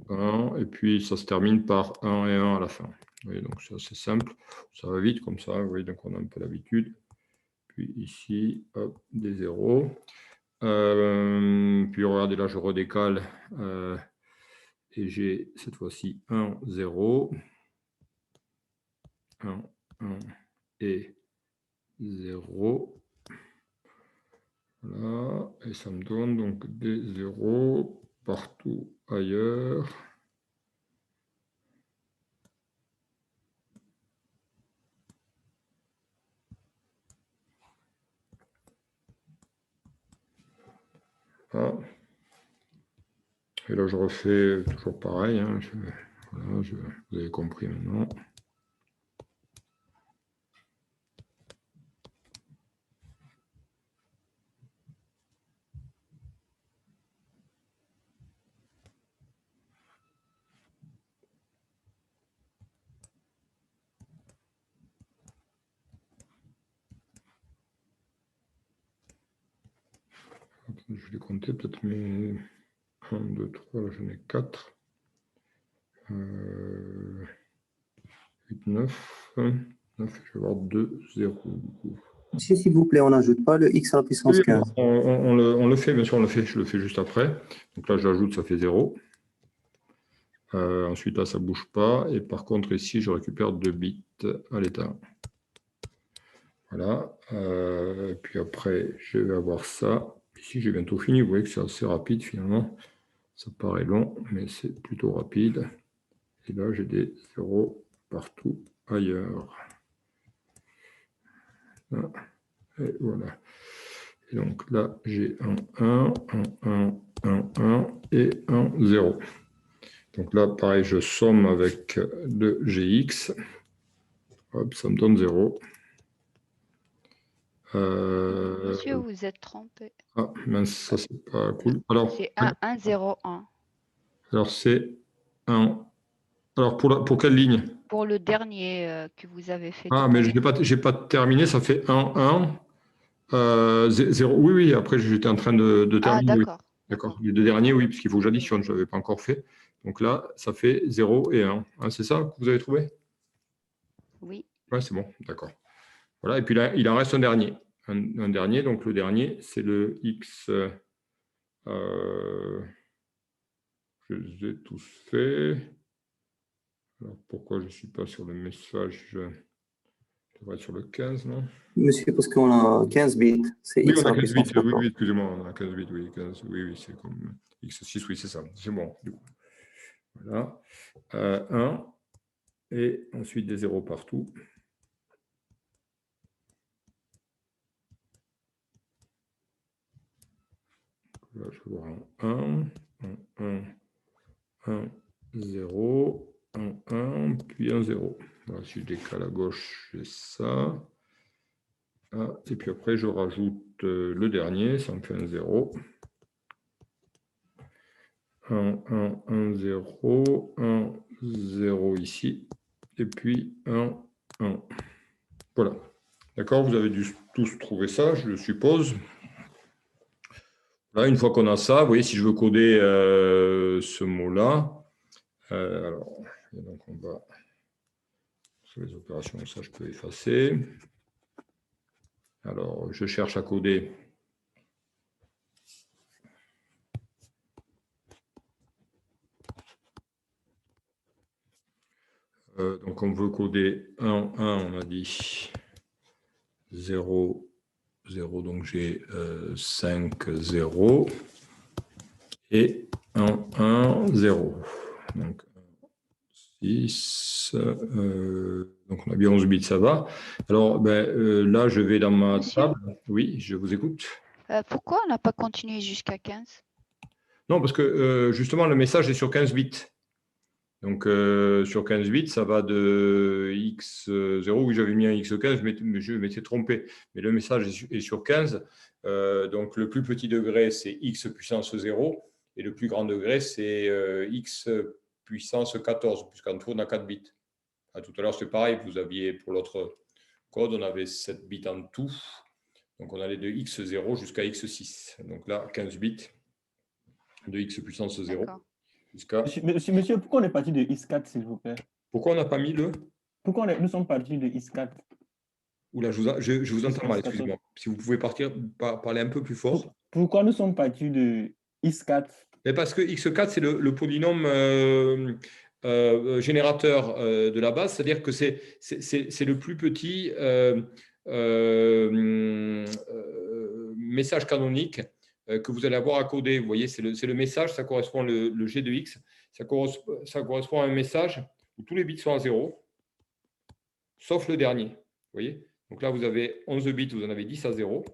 1, et puis ça se termine par 1 et 1 à la fin. Vous voyez, donc ça, c'est simple. Ça va vite comme ça. Vous voyez, donc on a un peu l'habitude. Puis ici, hop, des 0. Puis regardez, là, je redécale. Et j'ai cette fois-ci 1, 0. 1, 1 et 0. Voilà. Et ça me donne donc des 0 partout ailleurs. Voilà. Et là, je refais toujours pareil. Hein. Voilà, vous avez compris maintenant. Je vais les compter, peut-être mes 1, 2, 3, là j'en ai 4. 8, 9. 9, je vais avoir 2, 0. Monsieur, s'il vous plaît, on n'ajoute pas le x à la puissance Oui, 15. on le fait, bien sûr, on le fait. Je le fais juste après. Donc là, j'ajoute, ça fait 0. Ensuite, là, ça ne bouge pas. Et par contre, ici, je récupère 2 bits à l'état. Voilà. Puis après, je vais avoir ça. Ici, j'ai bientôt fini. Vous voyez que c'est assez rapide, finalement. Ça paraît long, mais c'est plutôt rapide. Et là, j'ai des 0 partout ailleurs. Là. Et voilà. Et donc là, j'ai un 1, un 1, un 1 et un 0. Donc là, pareil, je somme avec le GX. Hop, ça me donne 0. Monsieur, vous êtes trompé. Ah, mince, ça, c'est pas cool. Alors, C'est 1, 1, 0, 1. alors c'est 1. Alors, pour quelle ligne? Pour le dernier que vous avez fait Ah, tout mais à je l'heure. n'ai pas terminé, ça fait 1, 1. 0. Oui, oui, après, j'étais en train de Ah, terminer. Oui. d'accord. D'accord. Les deux derniers, oui, puisqu'il faut que j'additionne, je ne l'avais pas encore fait. Donc là, ça fait 0 et 1. Hein, c'est ça que vous avez trouvé? Oui. Oui, c'est bon, d'accord. Voilà, et puis là, il en reste un dernier. Un dernier, donc le dernier, c'est le X. Je les ai tous faits. Alors, pourquoi je ne suis pas sur le message? Je devrais être sur le 15, non? Monsieur, parce qu'on a 15 bits, c'est Oui, x on à a la 15 bits. puissance Oui, 14. oui, excusez-moi, on a 15 bits. Oui, 15, oui, oui, c'est comme X6, oui, c'est ça. C'est bon, du coup. Voilà. 1. Et ensuite des 0 partout. Là, je vais voir un 1, 1, 0, 1, 1, puis un 0. Voilà, si je décale à gauche, j'ai ça. Ah, et puis après, je rajoute le dernier, ça me fait un 0. 1, 1, 1, 0, 1, 0 ici. Et puis 1, 1. Voilà. D'accord, vous avez dû tous trouver ça, je le suppose. Là, une fois qu'on a ça, vous voyez, si je veux coder ce mot-là, alors, donc on va sur les opérations, ça je peux effacer. Alors, je cherche à coder Donc, on veut coder 1, 1, on a dit 0, 0, donc j'ai 5, 0 et 1, 1, 0. Donc, 6, donc on a bien 11 bits, ça va. Alors, là, je vais dans ma Monsieur, table. Oui, je vous écoute. pourquoi on n'a pas continué jusqu'à 15? Non, parce que justement, le message est sur 15 bits. Donc, sur 15 bits, ça va de x0. Oui, j'avais mis un x15, mais je m'étais trompé. Mais le message est sur 15. Donc, le plus petit degré, c'est x puissance 0. Et le plus grand degré, c'est x puissance 14, puisqu'en tout, on a 4 bits. Tout à l'heure, c'était pareil. Vous aviez, pour l'autre code, on avait 7 bits en tout. Donc, on allait de x0 jusqu'à x6. Donc là, 15 bits de x puissance 0 jusqu'à... Monsieur, pourquoi on est parti de x4, s'il vous plaît? Pourquoi on n'a pas mis le... Pourquoi nous sommes partis de x4? Oula, je vous entends mal, excusez-moi. Si vous pouvez parler un peu plus fort. Pourquoi nous sommes partis de x4? Mais parce que x4, c'est le polynôme générateur de la base, c'est-à-dire que c'est le plus petit message canonique que vous allez avoir à coder. Vous voyez, c'est le message, ça correspond le G de x, ça correspond à un message où tous les bits sont à 0, sauf le dernier. Vous voyez? Donc là, vous avez 11 bits, vous en avez 10 à 0.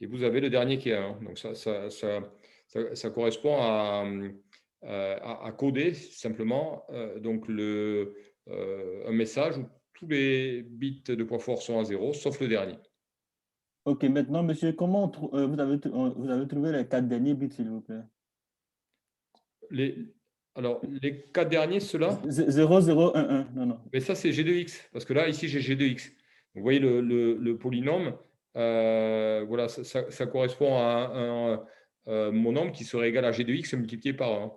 Et vous avez le dernier qui est 1. Donc ça correspond à coder simplement donc un message où tous les bits de poids fort sont à 0, sauf le dernier. OK, maintenant, monsieur, comment vous avez trouvé les 4 derniers bits, s'il vous plaît? Alors, les 4 derniers, ceux-là 0, 0, 1, 1. Non. Mais ça, c'est G de x. Parce que là, ici, j'ai G de x. Vous voyez le polynôme, voilà, ça correspond à mon nombre qui serait égal à G de x multiplié par 1.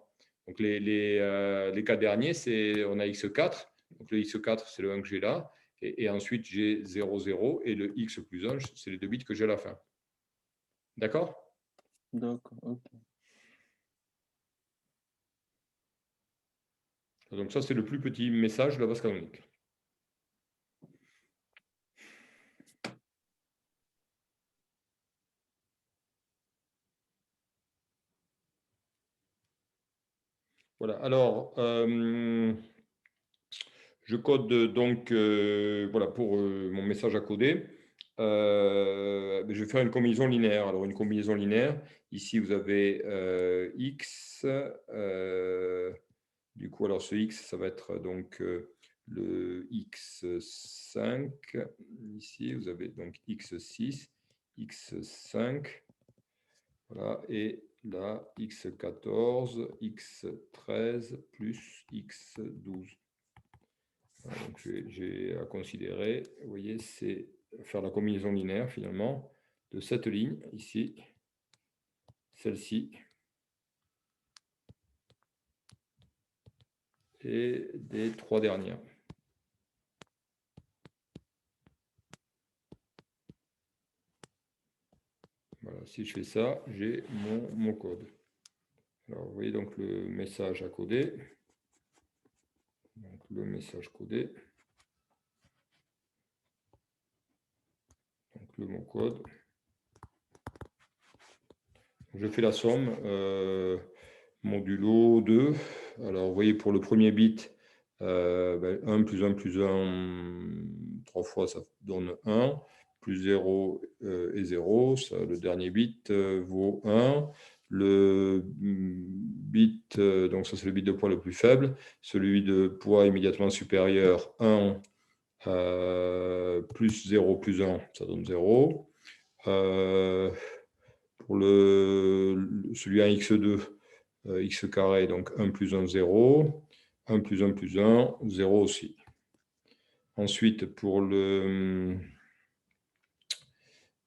Donc, les 4 derniers, on a x4. Donc, le x4, c'est le 1 que j'ai là. Et ensuite, j'ai 0, 0. Et le x plus 1, c'est les 2 bits que j'ai à la fin. D'accord? D'accord, OK. Donc, ça, c'est le plus petit message de la base canonique. Voilà, alors, je code donc voilà, pour mon message à coder. Je vais faire une combinaison linéaire. Alors, une combinaison linéaire, ici, vous avez x. Du coup, alors ce x, ça va être donc le x5. Ici, vous avez donc x6, x5. Voilà, et là, x14, x13 plus x12. Voilà, donc j'ai à considérer, vous voyez, c'est faire la combinaison linéaire finalement de cette ligne ici, celle-ci, et des 3 dernières. Voilà, si je fais ça, j'ai mon code. Alors, vous voyez donc le message à coder. Donc, le message codé. Donc, le mot code. Je fais la somme. Modulo 2. Alors, vous voyez, pour le premier bit, 1 plus 1 plus 1, 3 fois, ça donne 1. Plus 0 et 0. Ça, le dernier bit vaut 1. Le bit, donc ça c'est le bit de poids le plus faible. Celui de poids immédiatement supérieur, 1, plus 0 plus 1, ça donne 0. Pour celui à x2, x carré, donc 1 plus 1, 0. 1 plus 1 plus 1, 0 aussi. Ensuite, pour le...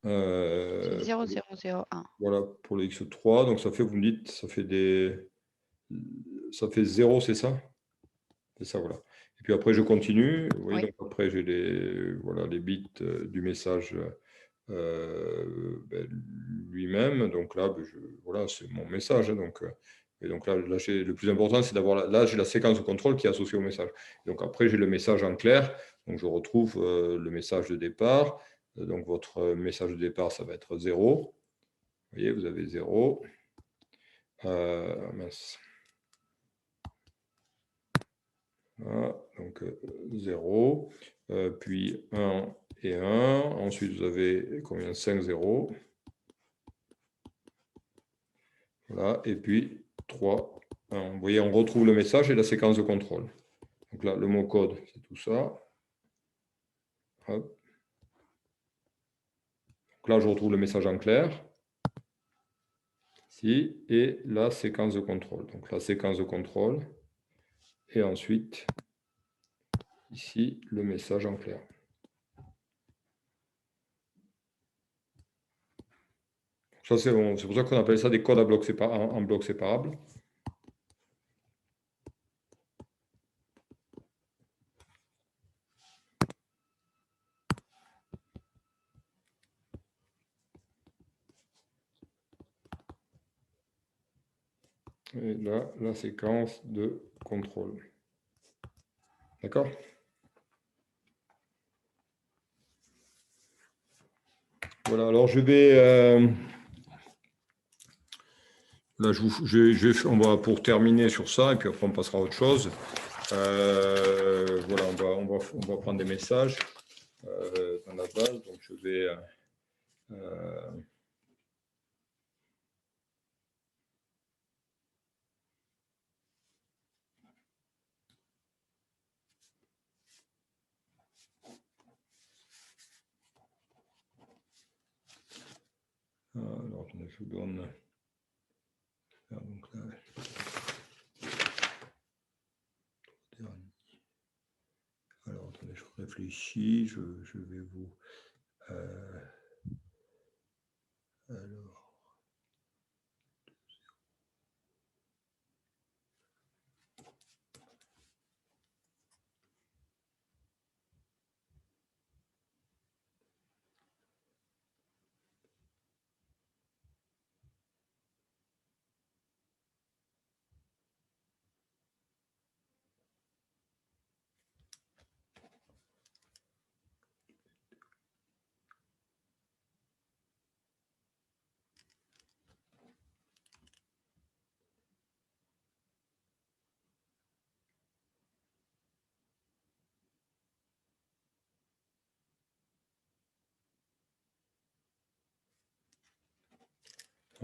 0, 0, 0, 1. Voilà, pour le x3, donc ça fait, vous me dites, ça fait 0, c'est ça? C'est ça, voilà. Et puis après, je continue. Vous voyez, Oui. donc après, j'ai les bits du message lui-même. Donc là, voilà, c'est mon message. Donc, Et donc là le plus important, c'est d'avoir, là, j'ai la séquence de contrôle qui est associée au message. Donc après, j'ai le message en clair. Donc je retrouve le message de départ. Donc votre message de départ, ça va être 0. Vous voyez, vous avez 0. Mince. Voilà, donc 0. Puis 1 et 1. Ensuite, vous avez combien? 5 0. Voilà, et puis 3, 1. Vous voyez, on retrouve le message et la séquence de contrôle. Donc là, le mot code, c'est tout ça. Hop. Donc là, je retrouve le message en clair. Ici, et la séquence de contrôle. Donc la séquence de contrôle. Et ensuite, ici, le message en clair. Ça, c'est bon. C'est pour ça qu'on appelle ça des codes à blocs en blocs séparables. Et là, la séquence de contrôle. D'accord? Voilà, alors je vais... là, on va pour terminer sur ça, et puis après on passera à autre chose. Voilà, on va prendre des messages dans la base. Donc je vais... alors, attendez, je vous donne... Donc là, alors, attendez, je réfléchis, je vais vous... alors...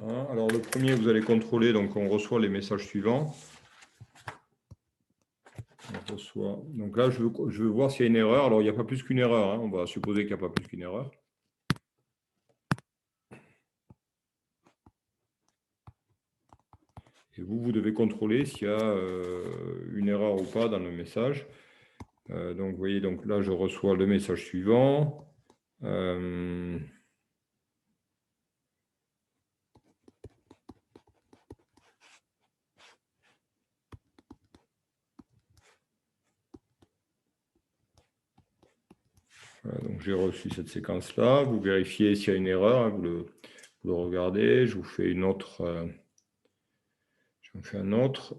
Hein, alors le premier, vous allez contrôler, donc on reçoit les messages suivants. On reçoit, donc là, je veux voir s'il y a une erreur. Alors il n'y a pas plus qu'une erreur, hein. On va supposer qu'il n'y a pas plus qu'une erreur. Et vous devez contrôler s'il y a une erreur ou pas dans le message. Donc vous voyez, donc là, je reçois le message suivant. Voilà, donc j'ai reçu cette séquence-là. Vous vérifiez s'il y a une erreur, hein, vous le regardez. Je vous fais une autre. Je vous fais un autre.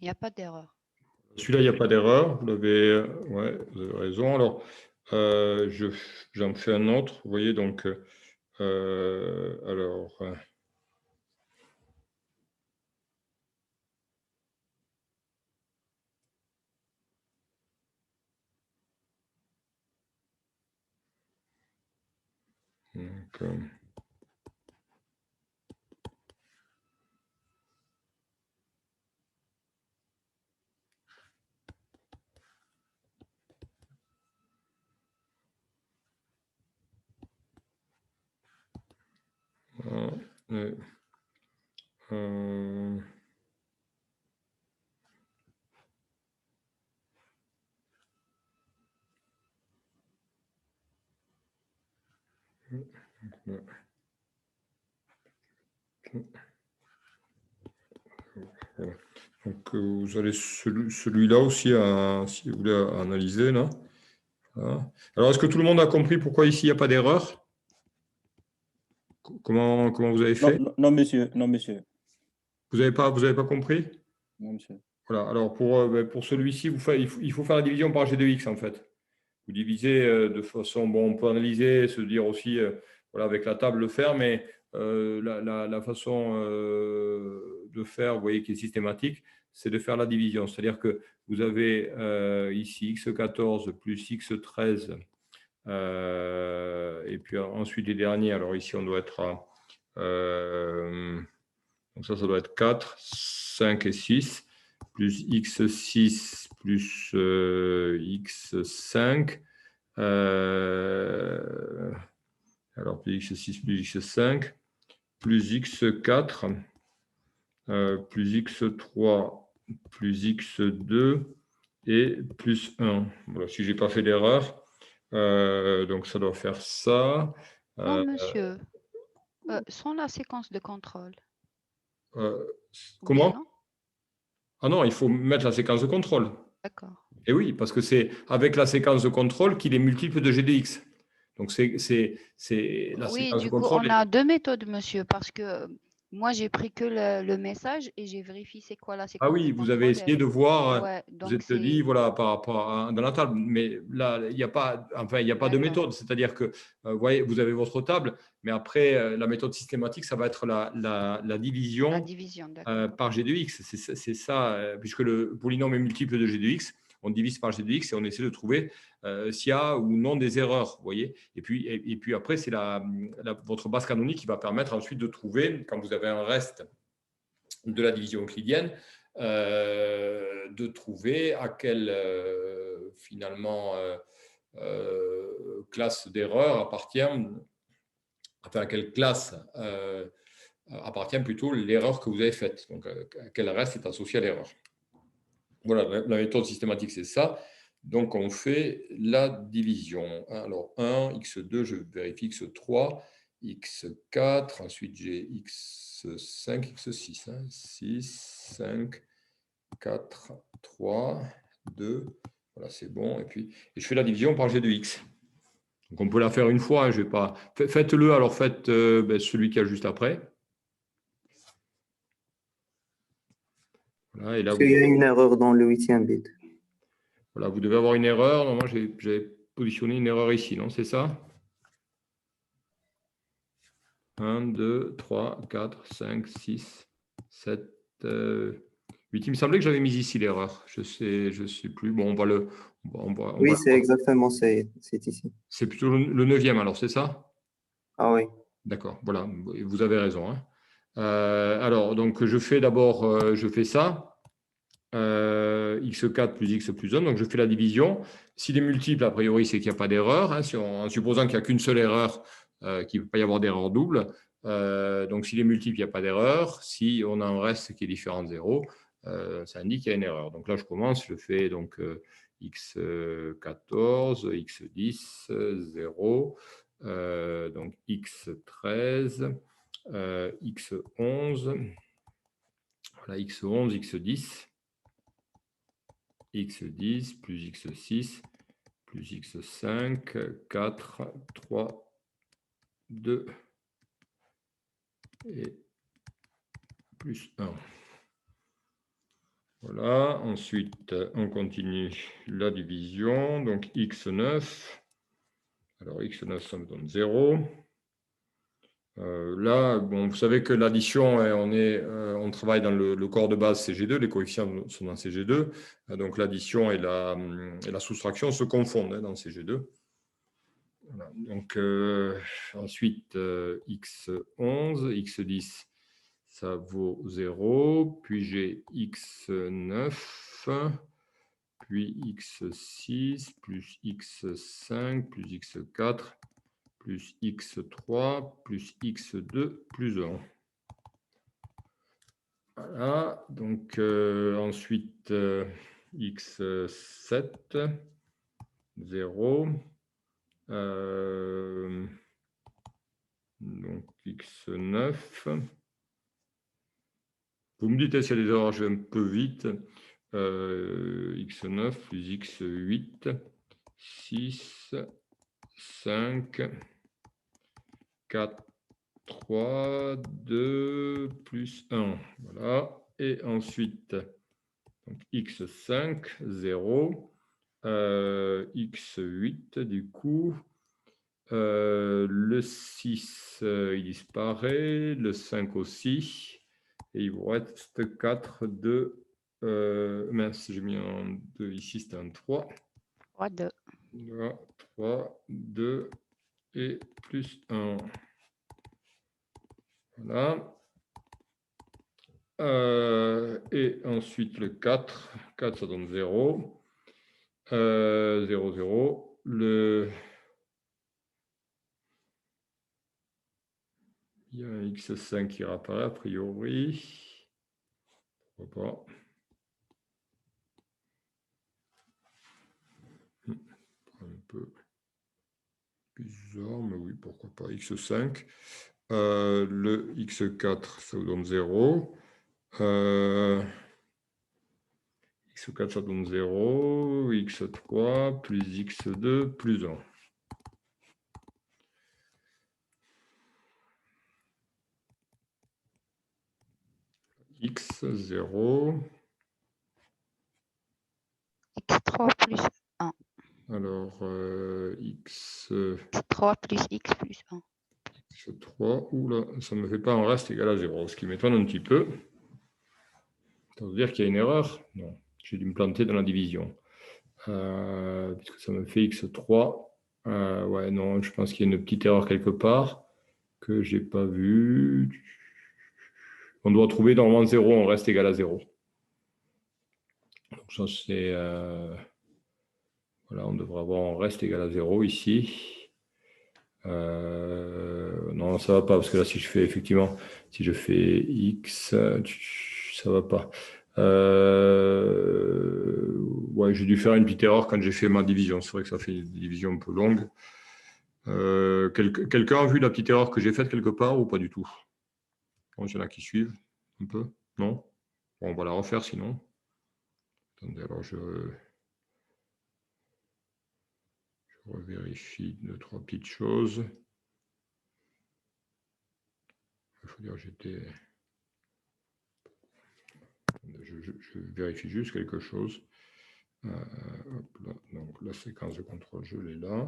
il n'y a pas d'erreur. Celui-là, il n'y a pas d'erreur. Vous avez, ouais, vous avez raison. Alors, j'en fais un autre. Vous voyez, donc, alors, donc, euh, euh, voilà. Donc, vous avez celui-là aussi, si vous voulez analyser, là. Voilà. Alors, est-ce que tout le monde a compris pourquoi ici, il n'y a pas d'erreur? Comment vous avez fait? Non, monsieur. Non, monsieur. Vous n'avez pas compris? Non, monsieur. Voilà. Alors, pour celui-ci, il faut faire la division par G de X, en fait. Vous divisez de façon, bon, on peut analyser, se dire aussi, voilà, avec la table le faire, mais la façon de faire, vous voyez, qui est systématique, c'est de faire la division. C'est-à-dire que vous avez ici x14 plus x13, et puis ensuite les derniers. Alors ici, on doit être à, donc ça doit être 4, 5 et 6, plus x6 plus x5. Alors, plus x6 plus x5, plus x4, plus x3, plus x2 et plus 1. Voilà, si je n'ai pas fait d'erreur, donc ça doit faire ça. Non, monsieur. Sans la séquence de contrôle. Ou bien Comment? non? Ah non, il faut mettre la séquence de contrôle. D'accord. Et oui, parce que c'est avec la séquence de contrôle qu'il est multiple de g de x. Donc, c'est la Oui, séquence de du coup, contrôle. on a deux méthodes, monsieur, parce que moi, j'ai pris que le message et j'ai vérifié c'est quoi la Ah séquence oui, de vous avez contrôle. essayé de voir, Ouais, vous donc êtes dit, voilà, par rapport dans la table, mais là, il n'y a pas, enfin, il n'y a pas de D'accord. méthode. C'est-à-dire que, vous voyez, vous avez votre table, mais après, la méthode systématique, ça va être la division La division, d'accord. par g de x. C'est ça, puisque le polynôme est multiple de g de x, on divise par g de x et on essaie de trouver s'il y a ou non des erreurs, vous voyez. Et puis après, c'est votre base canonique qui va permettre ensuite de trouver, quand vous avez un reste de la division euclidienne, de trouver à quelle finalement classe d'erreur appartient, enfin à quelle classe appartient plutôt l'erreur que vous avez faite. Donc, quel reste est associé à l'erreur. Voilà, la méthode systématique, c'est ça. Donc, on fait la division. Alors, 1, x2, je vérifie x3, x4, ensuite j'ai x5, x6. 6, 5, 4, 3, 2. Voilà, c'est bon. Et puis, je fais la division par g de x. Donc, on peut la faire une fois. Hein, je vais pas... Faites-le, alors faites celui qu'il y a juste après. Voilà, et là, Parce qu'il y a une erreur dans le 8e bit. Voilà, vous devez avoir une erreur. Normalement, j'ai positionné une erreur ici, non? C'est ça? 1, 2, 3, 4, 5, 6, 7, 8. Il me semblait que j'avais mis ici l'erreur. Je sais plus. Bon, on va le... Oui, c'est exactement, c'est ici. C'est plutôt le 9e, alors, c'est ça? Ah oui. D'accord, voilà, vous avez raison. Hein. Alors, donc, je fais d'abord, je fais ça. x4 plus x plus 1, donc je fais la division. S'il est multiple, a priori, c'est qu'il n'y a pas d'erreur. Hein, en supposant qu'il n'y a qu'une seule erreur, qu'il ne peut pas y avoir d'erreur double. Donc, s'il est multiple, il n'y a pas d'erreur. Si on a un reste qui est différent de 0, ça indique qu'il y a une erreur. Donc là, je commence, je fais donc x14, x10, 0, donc x13, x11, voilà, x11, x10. x10 plus x6 plus x5, 4, 3, 2 et plus 1. Voilà, ensuite, on continue la division. Donc, x9. Alors, x9, ça me donne 0. Là, bon, vous savez que l'addition, on travaille dans le corps de base CG2, les coefficients sont dans CG2. Donc, l'addition et la soustraction se confondent dans CG2. Voilà. Donc, ensuite, x11, x10, ça vaut 0. Puis, j'ai x9, puis x6, plus x5, plus x4, plus x3, plus x2, plus 1. Voilà, donc ensuite x7, 0. Donc x9. Vous me dites s'il y a des erreurs, je vais un peu vite. x9 plus x8, 6, 5, 4, 3, 2, plus 1. Voilà. Et ensuite, donc x5, 0. x8, du coup. Le 6, il disparaît. Le 5 aussi. Et il vous reste 4, 2. Mince, j'ai mis un 2 ici, c'était un 3. 3, 2. 3, 2 et plus 1. Voilà. Et ensuite le 4. 4, ça donne 0. 0, 0. Il y a un x5 qui réapparaît a priori. Pourquoi pas. Un peu bizarre, mais oui, pourquoi pas. x5. Le x4, ça vous donne 0. x4, ça donne 0. x3 plus x2 plus 1. x, 0. x3 plus 1. Alors, x3 plus x plus 1. x3, oula, ça ne me fait pas un reste égal à 0, ce qui m'étonne un petit peu. Ça veut dire qu'il y a une erreur? Non, j'ai dû me planter dans la division. Puisque ça me fait x3. Ouais, non, je pense qu'il y a une petite erreur quelque part que je n'ai pas vue. On doit trouver normalement 0, on reste égal à 0. Donc ça, c'est... voilà, on devrait avoir un reste égal à 0 ici. Non, ça ne va pas, parce que là, si je fais effectivement, si je fais x, ça ne va pas. Ouais, j'ai dû faire une petite erreur quand j'ai fait ma division. C'est vrai que ça fait une division un peu longue. Quelqu'un a vu la petite erreur que j'ai faite quelque part ou pas du tout? Bon, il y en a qui suivent un peu? Non? Bon, on va la refaire sinon. Attendez, alors je revérifie 2-3 petites choses. Il faut dire j'étais... Je vérifie juste quelque chose. Hop là. Donc la séquence de contrôle, je l'ai là.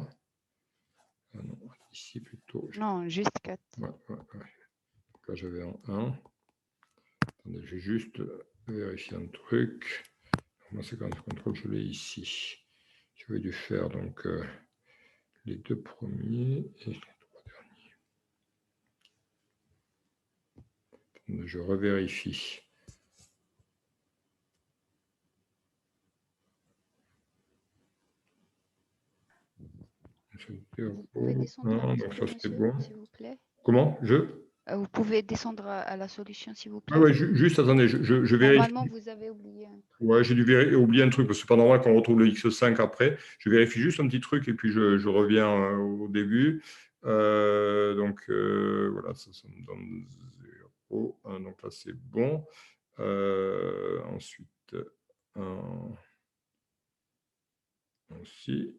Ah non, ici plutôt. Non, juste 4. Ouais. Donc là, j'avais un 1. Attendez, je vais juste vérifier un truc. Ma séquence de contrôle, je l'ai ici. J'avais dû faire donc les 2 premiers et les 3 derniers. Je revérifie. Vous pouvez descendre à la Donc ça solution, c'était bon. s'il vous plaît. Comment? Vous pouvez descendre à la solution, s'il vous plaît. Ouais, juste attendez, je vérifie. Normalement, vous avez oublié un truc. Ouais, j'ai dû oublier un truc, parce que c'est pas normal qu'on retrouve le x5 après. Je vérifie juste un petit truc et puis je reviens au début. Donc voilà, ça me donne 0. Donc là, c'est bon. Ensuite, 1 aussi.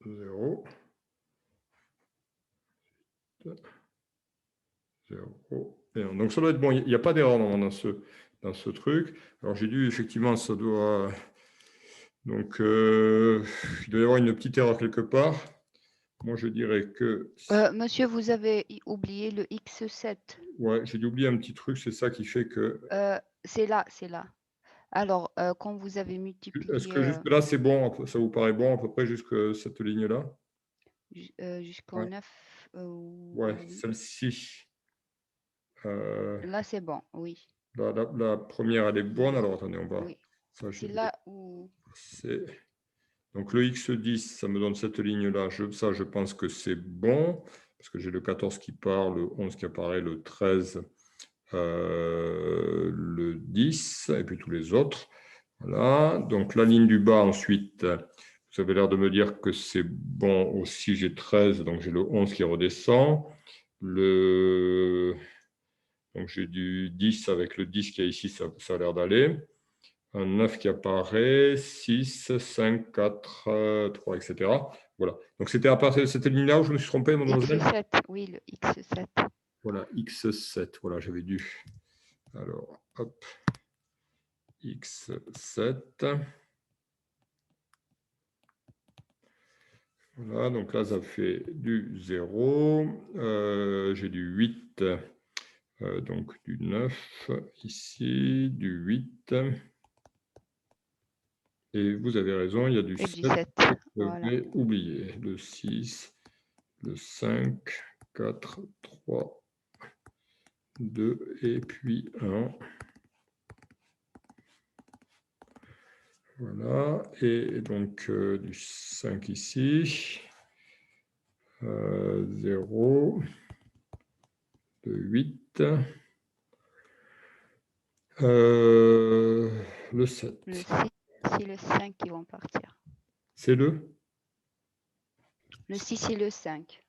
0. 0. Et 1. Donc, ça doit être bon. Il n'y a pas d'erreur dans ce truc. Alors, j'ai dû, effectivement, ça doit… Donc, il doit y avoir une petite erreur quelque part. Moi, je dirais que… Monsieur, vous avez oublié le X7. Ouais, j'ai dû oublier un petit truc. C'est ça qui fait que… C'est là, c'est là. Alors, quand vous avez Est-ce que multiplié jusque-là, c'est bon? Ça vous paraît bon à peu près jusque cette ligne-là? jusqu'au Ouais. 9, Ouais, oui. celle-ci. Là, c'est bon, oui. La première, elle est bonne. Alors, attendez, on va… Oui. Ça, je C'est vais là où… passer. Donc, le X10, ça me donne cette ligne-là. Ça, je pense que c'est bon, parce que j'ai le 14 qui part, le 11 qui apparaît, le 13, le 10, et puis tous les autres. Voilà. Donc, la ligne du bas, ensuite, vous avez l'air de me dire que c'est bon aussi. J'ai 13, donc j'ai le 11 qui redescend. Donc, j'ai du 10 avec le 10 qu'il y a ici, ça a l'air d'aller. Un 9 qui apparaît, 6, 5, 4, 3, etc. Voilà. Donc, c'était à partir de cette ligne-là où je me suis trompé, mademoiselle? X7, oui, le X7. Voilà, X7. Voilà, j'avais dû. Alors, hop. X7. Voilà, donc là, ça fait du 0. J'ai du 8. Donc, du 9 ici, du 8. Et vous avez raison, il y a du Et 7 du 7, que voilà. j'avais oublié. Le 6, le 5, 4, 3, 2 et puis 1. Voilà. Et donc du 5 ici. 0. Le 8. Le 7. Le 6 et le 5 qui vont partir. C'est le? Le 6 et le 5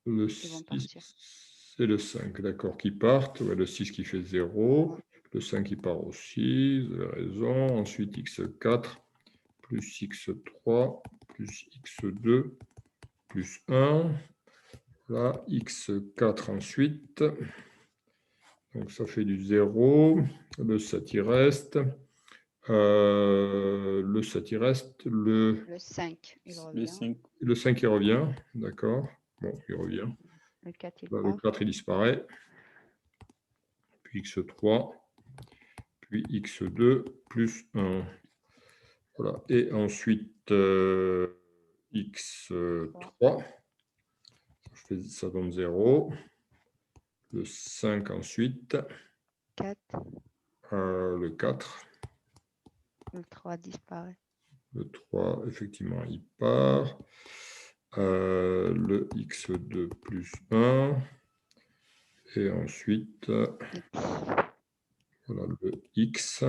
Le qui vont 6, partir. c'est le 5, d'accord, qui partent. Ouais, le 6 qui fait 0. Le 5 qui part aussi, vous avez raison. Ensuite, x4 plus x3 plus x2 plus 1. Là, x4 ensuite. Donc, ça fait du 0. Le 7, il reste. Le 7, il reste. Le 5, il Le revient. 5. Le 5, il revient. D'accord. Bon, il revient. Le 4, il Là, le part. 4, il disparaît. Puis x3. Puis x2 plus 1. Voilà. Et ensuite, x3. Ça donne 0. Le 5 ensuite. 4, Le 4. le 3 disparaît. Le 3, effectivement, il part. Le x2 plus 1. Et ensuite, voilà le x.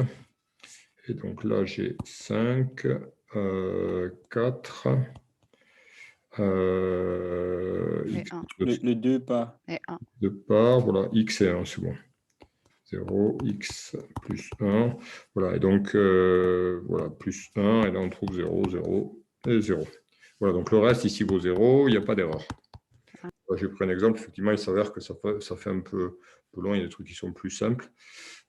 Et donc là, j'ai 5, 4. Et X 1. Le 2 pas. Et 1. de part, voilà, x et 1, c'est bon. 0, x plus 1. Voilà, et donc, voilà, plus 1, et là, on trouve 0, 0 et 0. Voilà, donc le reste, ici, vaut 0, il n'y a pas d'erreur. J'ai pris un exemple, effectivement, il s'avère que ça fait un peu long, il y a des trucs qui sont plus simples.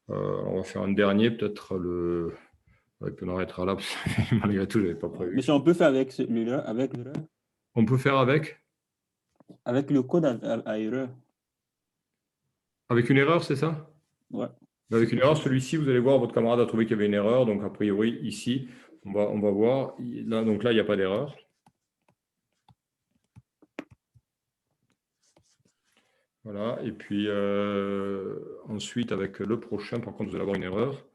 On va faire un dernier, peut-être le… Ouais, on arrêtera là, parce que malgré tout, je n'avais pas prévu. Monsieur, on peut faire avec celui-là, avec l'erreur. On peut faire avec? Avec le code à erreur. Avec une erreur, c'est ça? Ouais. Avec une erreur, celui-ci, vous allez voir, votre camarade a trouvé qu'il y avait une erreur. Donc, a priori, ici, on va voir. Là, donc là, il n'y a pas d'erreur. Voilà. Et puis, ensuite, avec le prochain, par contre, vous allez avoir une erreur.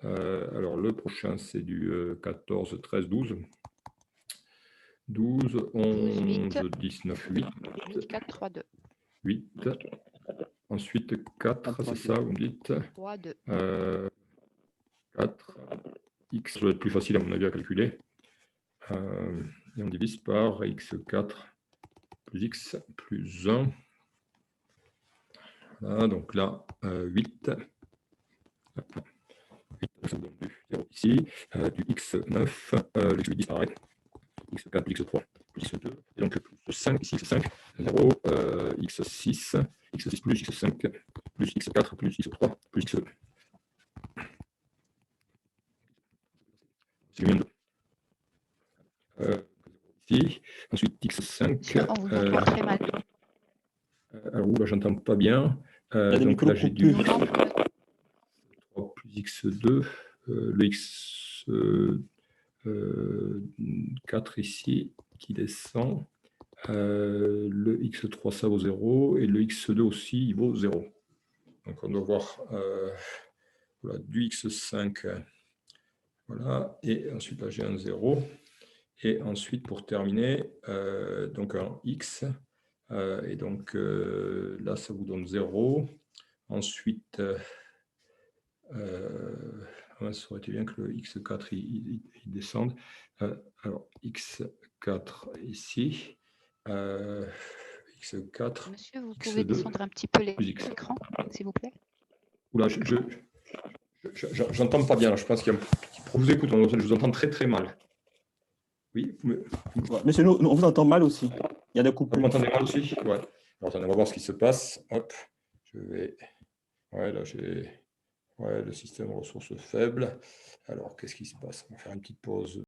Alors, le prochain, c'est du 14, 13, 12. 12, 11, 19, 8. 8, 4, 3, 2. 8. Ensuite, 4, c'est ça, vous me dites? 3, 2. 4. X, ça doit être plus facile, à mon avis, à calculer. Et on divise par x4 plus x plus 1. Voilà, donc là, 8. 8, ça donne du 0 ici. Du x9, le x8 disparaît. x4 plus x3 x2, et donc plus 5, ici x5, 0, x6, x6 plus x5, plus x4, plus x3, plus x2. C'est bien 2. Ici, ensuite x5. On vous entend très mal. Alors, là, j'entends pas bien. Il y a des Donc là, j'ai du micro-coupures. x3 plus x2, le x4 ici qui descend. Le x3, ça vaut 0, et le x2 aussi, il vaut 0. Donc, on doit voir voilà, du x5, voilà, et ensuite, là, j'ai un 0. Et ensuite, pour terminer, donc un x, et donc là, ça vous donne 0. Ensuite, ça aurait été bien que le x4 il descende. Alors, x4 ici, x4. Monsieur, vous X2, pouvez descendre un petit peu plus x. l'écran, s'il vous plaît? Oula, j'entends pas bien. Je pense qu'il y a un petit problème. Vous écoutez, je vous entends très très mal. Oui, Monsieur, nous, on vous entend mal aussi. Il y a des vous coupures. m'entendez mal aussi? Ouais. Alors, attendez, on va voir ce qui se passe. Hop, je vais. Ouais, là, j'ai. Ouais, le système ressources faibles. Alors, qu'est-ce qui se passe? On va faire une petite pause.